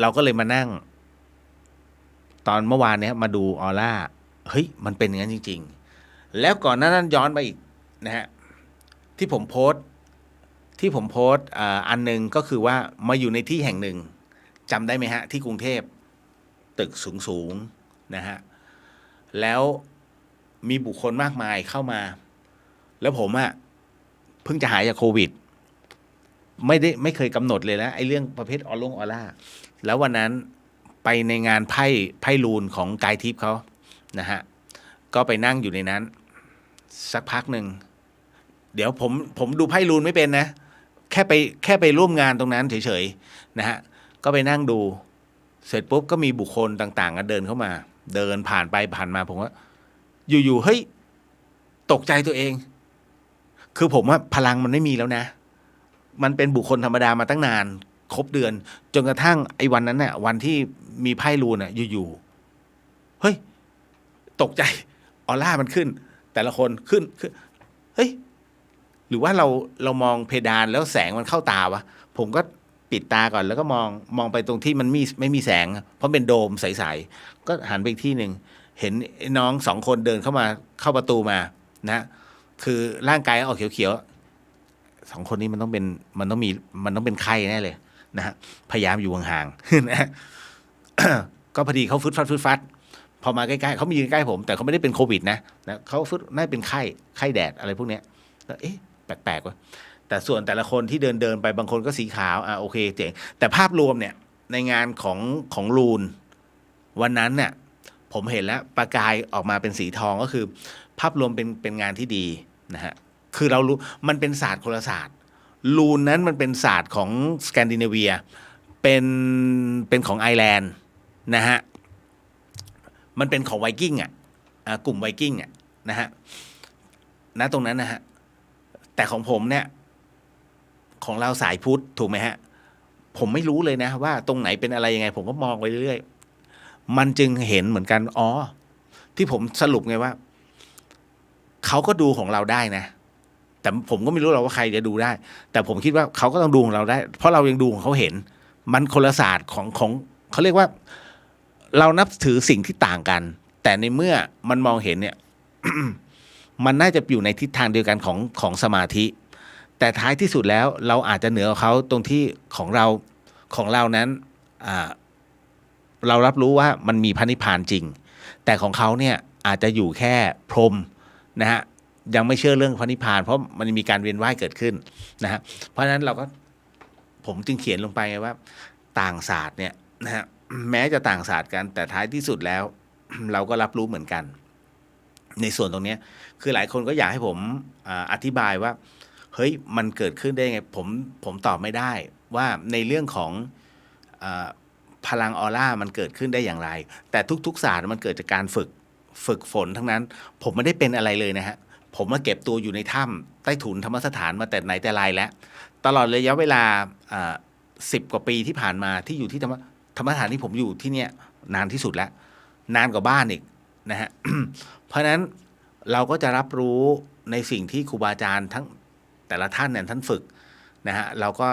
เราก็เลยมานั่งตอนเมื่อวานเนี้ยมาดูออร่าเฮ้ยมันเป็นอย่างนั้นจริงๆแล้วก่อนนั้นย้อนไปอีกนะฮะที่ผมโพสต์อันนึงก็คือว่ามาอยู่ในที่แห่งหนึ่งจำได้ไหมฮะที่กรุงเทพตึกสูงนะฮะแล้วมีบุคคลมากมายเข้ามาแล้วผมเพิ่งจะหายจากโควิดไม่เคยกำหนดเลยนะไอ้เรื่องประเภทออร่าแล้ววันนั้นไปในงานไพ่ลูนของกายทิพย์เขานะฮะก็ไปนั่งอยู่ในนั้นสักพักหนึ่งเดี๋ยวผมดูไพ่ลูนไม่เป็นนะแค่ไปร่วมงานตรงนั้นเฉยๆนะฮะก็ไปนั่งดูเสร็จปุ๊บก็มีบุคคลต่างๆเดินเข้ามาเดินผ่านไปผ่านมาผมว่าอยู่ๆเฮ้ยตกใจตัวเองคือผมว่าพลังมันไม่มีแล้วนะมันเป็นบุคคลธรรมดามาตั้งนานครบเดือนจนกระทั่งไอ้วันนั้นน่ะวันที่มีไพ่ลูนอยู่ๆเฮ้ยตกใจออร่ามันขึ้นแต่ละคนขึ้นเฮ้ยหรือว่าเรามองเพดานแล้วแสงมันเข้าตาวะผมก็ปิดตาก่อนแล้วก็มองไปตรงที่มันไม่มีแสงเพราะเป็นโดมใสๆก็หันไปอีกที่หนึ่งเห็นน้อง2คนเดินเข้าประตูมานะคือร่างกายออกเขียวๆ2คนนี้มันต้องเป็นไข้แน่เลยนะฮะพยายามอยู่ห่างๆนะ ก็พอดีเขาฟึดฟัดพอมาใกล้ๆเขามียืนใกล้ผมแต่เขาไม่ได้เป็นโควิดนะเขาฟึดน่าเป็นไข้แดดอะไรพวกเนี้ยแล้วแปลกๆว่ะแต่ส่วนแต่ละคนที่เดินไปบางคนก็สีขาวโอเคเจ๋งแต่ภาพรวมเนี่ยในงานของลูนวันนั้นเนี่ยผมเห็นแล้วประกายออกมาเป็นสีทองก็คือภาพรวมเป็นงานที่ดีนะฮะคือเรารู้มันเป็นศาสตร์คนละศาสตร์ลูนนั้นมันเป็นศาสตร์ของสแกนดิเนเวียเป็นของไอร์แลนด์นะฮะมันเป็นของไวกิ้งกลุ่มไวกิ้งนะฮะณตรงนั้นนะฮะแต่ของผมเนี่ยของเราสายพุทธถูกไหมฮะผมไม่รู้เลยนะว่าตรงไหนเป็นอะไรยังไงผมก็มองไปเรื่อยๆมันจึงเห็นเหมือนกันที่ผมสรุปไงว่าเขาก็ดูของเราได้นะแต่ผมก็ไม่รู้หรอกว่าใครจะดูได้แต่ผมคิดว่าเขาก็ต้องดูของเราได้เพราะเรายังดูของเขาเห็นมันคนละศาสตร์ของเขาเรียกว่าเรานับถือสิ่งที่ต่างกันแต่ในเมื่อมันมองเห็นเนี่ย มันน่าจะอยู่ในทิศทางเดียวกันของสมาธิแต่ท้ายที่สุดแล้วเราอาจจะเหนือกว่าเขาตรงที่ของเรานั้นเรารับรู้ว่ามันมีพระนิพพานจริงแต่ของเขาเนี่ยอาจจะอยู่แค่พรหมนะฮะยังไม่เชื่อเรื่องพระนิพพานเพราะมันมีการเวียนว่ายเกิดขึ้นนะฮะเพราะฉะนั้นเราก็ ผมจึงเขียนลงไปไงว่าต่างศาสตร์เนี่ยนะฮะแม้จะต่างศาสตร์กันแต่ท้ายที่สุดแล้ว เราก็รับรู้เหมือนกัน ในส่วนตรงนี้คือหลายคนก็อยากให้ผมอธิบายว่าเฮ้ยมันเกิดขึ้นได้ไงผมตอบไม่ได้ว่าในเรื่องของพลังออร่ามันเกิดขึ้นได้อย่างไรแต่ทุกๆศาสตร์มันเกิดจากการฝึกฝนทั้งนั้นผมไม่ได้เป็นอะไรเลยนะฮะผมมาเก็บตัวอยู่ในถ้ำใต้ถุนธรรมสถานมาแต่ไหนแต่ไรแล้วตลอดระยะเวลา10 กว่าปีที่ผ่านมาที่อยู่ที่ธรรมสถานที่ผมอยู่ที่เนี่ยนานที่สุดแล้วนานกว่าบ้านอีกนะฮะ เพราะฉะนั้นเราก็จะรับรู้ในสิ่งที่ครูบาอาจารย์ทั้งแต่ละท่านเนี่ยท่านฝึกนะฮะเราก็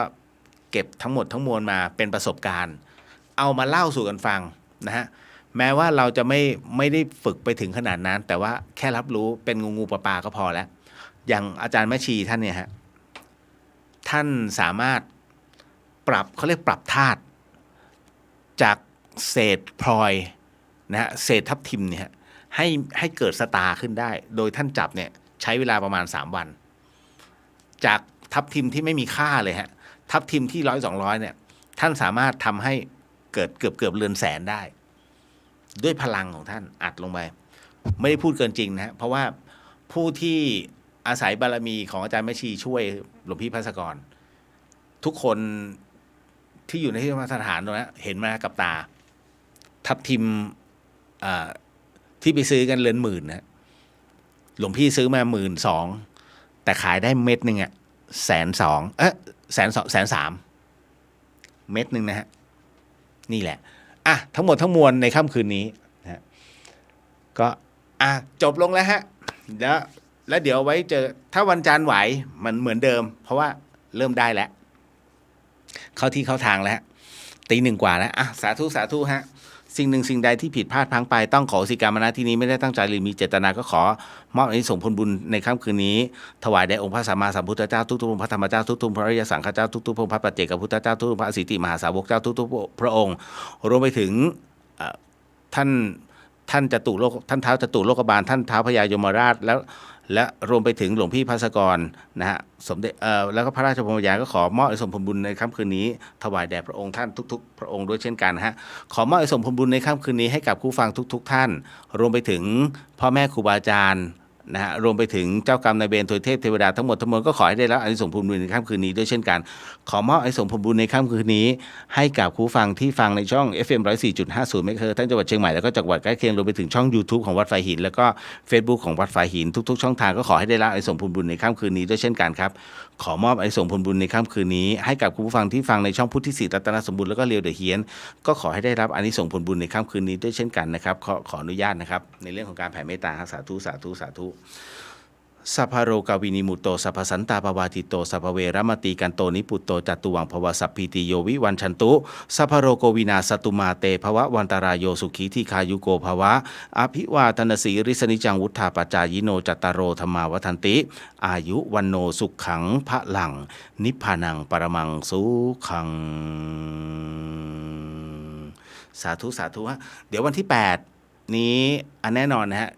เก็บทั้งหมดทั้งมวลมาเป็นประสบการณ์เอามาเล่าสู่กันฟังนะฮะแม้ว่าเราจะไม่ได้ฝึกไปถึงขนาดนั้นแต่ว่าแค่รับรู้เป็นงูปลาก็พอแล้วอย่างอาจารย์แม่ชีท่านเนี่ยฮะท่านสามารถปรับเขาเรียกปรับธาตุจากเศษพลอยนะฮะเศษทับทิมเนี่ยให้เกิดสตาร์ขึ้นได้โดยท่านจับเนี่ยใช้เวลาประมาณ3 วัน จากทับทิมที่ไม่มีค่าเลยฮะทับทิมที่100-200เนี่ยท่านสามารถทำให้เกิดเกือบเรือนแสนได้ด้วยพลังของท่านอัดลงไปไม่ได้พูดเกินจริงนะฮะเพราะว่าผู้ที่อาศัยบารมีของอาจารย์แม่ชีช่วยหลวงพี่ภัสกรทุกคนที่อยู่ในที่ธรรมสถานตรงนั้นเห็นมากับตาทับทิมที่ไปซื้อกันเรือนหมื่นนะหลวงพี่ซื้อมา12,000แต่ขายได้เม็ดหนึ่งอ่ะ120,000130,000เม็ดหนึ่งนะฮะนี่แหละอ่ะทั้งหมดทั้งมวลในค่ำคืนนี้นะฮะก็จบลงแล้วฮะแล้วเดี๋ยวไว้เจอถ้าวันจันทร์ไหวมันเหมือนเดิมเพราะว่าเริ่มได้แล้วเข้าที่เข้าทางแล้ว 1:00 กว่าแล้วสาธุฮะสิ่งหนึ่งสิ่งใดที่ผิดพลาดพลั้งไปต้องขออโหสิกรรมนะที่นี้ไม่ได้ตั้งใจหรือมีเจตนาก็ขอมอบอานิสงส์ผลบุญในค่ำคืนนี้ถวายแด่องค์พระสัมมาสัมพุทธเจ้าทุกๆองค์พระธรรมเจ้าทุกๆพระอริยสังฆเจ้าทุกๆพระปัจเจกพุทธเจ้าทุกๆพระอสิติมหาสาวกเจ้าทุกๆพระองค์รวมไปถึงท่านจตุโลกท่านท้าวจตุโลกบาลท่านท้าวพญายมราชและรวมไปถึงหลวงพี่ภัสกรนะฮะสมเด็จแล้วก็พระราชพรหมยานก็ขอมอบอานิสงส์ผลบุญในค่ำคืนนี้ถวายแด่พระองค์ท่านทุกๆพระองค์ด้วยเช่นกันฮะขอมอบอานิสงส์ผลบุญในค่ำคืนนี้ให้กับผู้ฟังทุกท่านรวมไปถึงพ่อแม่ครูบาอาจารย์นะฮะรวมไปถึงเจ้ากรรมนายเวรเทพเทวดาทั้งหมดทั้งมวลก็ขอให้ได้รับอานิสงส์ผลบุญในค่ำคืนนี้ด้วยเช่นกันขอมอบอานิสงส์ผลบุญในค่ำคืนนี้ให้กับผู้ฟังที่ฟังในช่อง FM 104.50 เมกะเฮิรตซ์ทั้งจังหวัดเชียงใหม่แล้วก็จังหวัดใกล้เคียงรวมไปถึงช่อง YouTube ของวัดฝายหินแล้วก็ Facebook ของวัดฝายหินทุกๆช่องทางก็ขอให้ได้รับอานิสงส์ผลบุญในค่ำคืนนี้ด้วยเช่นกันครับขอมอบอานิสงส์ผลบุญในค่ำคืนนี้ให้กับผู้ฟังที่ฟังในช่องพุทธิสิทธิ์รัตนสมบูรณ์แล้วก็เรียวเดอะเฮียนก็ขอให้ได้รับอานิสงส์ผลบุญในค่ำคืนนี้ด้วยเช่นกันนะครับขออนุญาตนะครับในเรื่องของการแผ่เมตตาสาธุสัพพะโรกาวินิมุตโตสัพพสันตาปวาติโตสัพพเวรมติกันโตนิปุตโตจัตุวังภวสัพพิติโยวิวันชันตุสัพพะโรโกวินาสตุมาเตภวะวันตรายโยสุขีที่คายุโกภวะอภิวาทนาสีริสนิจังวุฒาปจายโนจัตตารโรธรรมาวัฏันติอายุวันโนสุขขังพระลังนิพพานังปรมังสุขังสาธุฮะเดี๋ยววันที่8นี้แน่นอนนะฮะ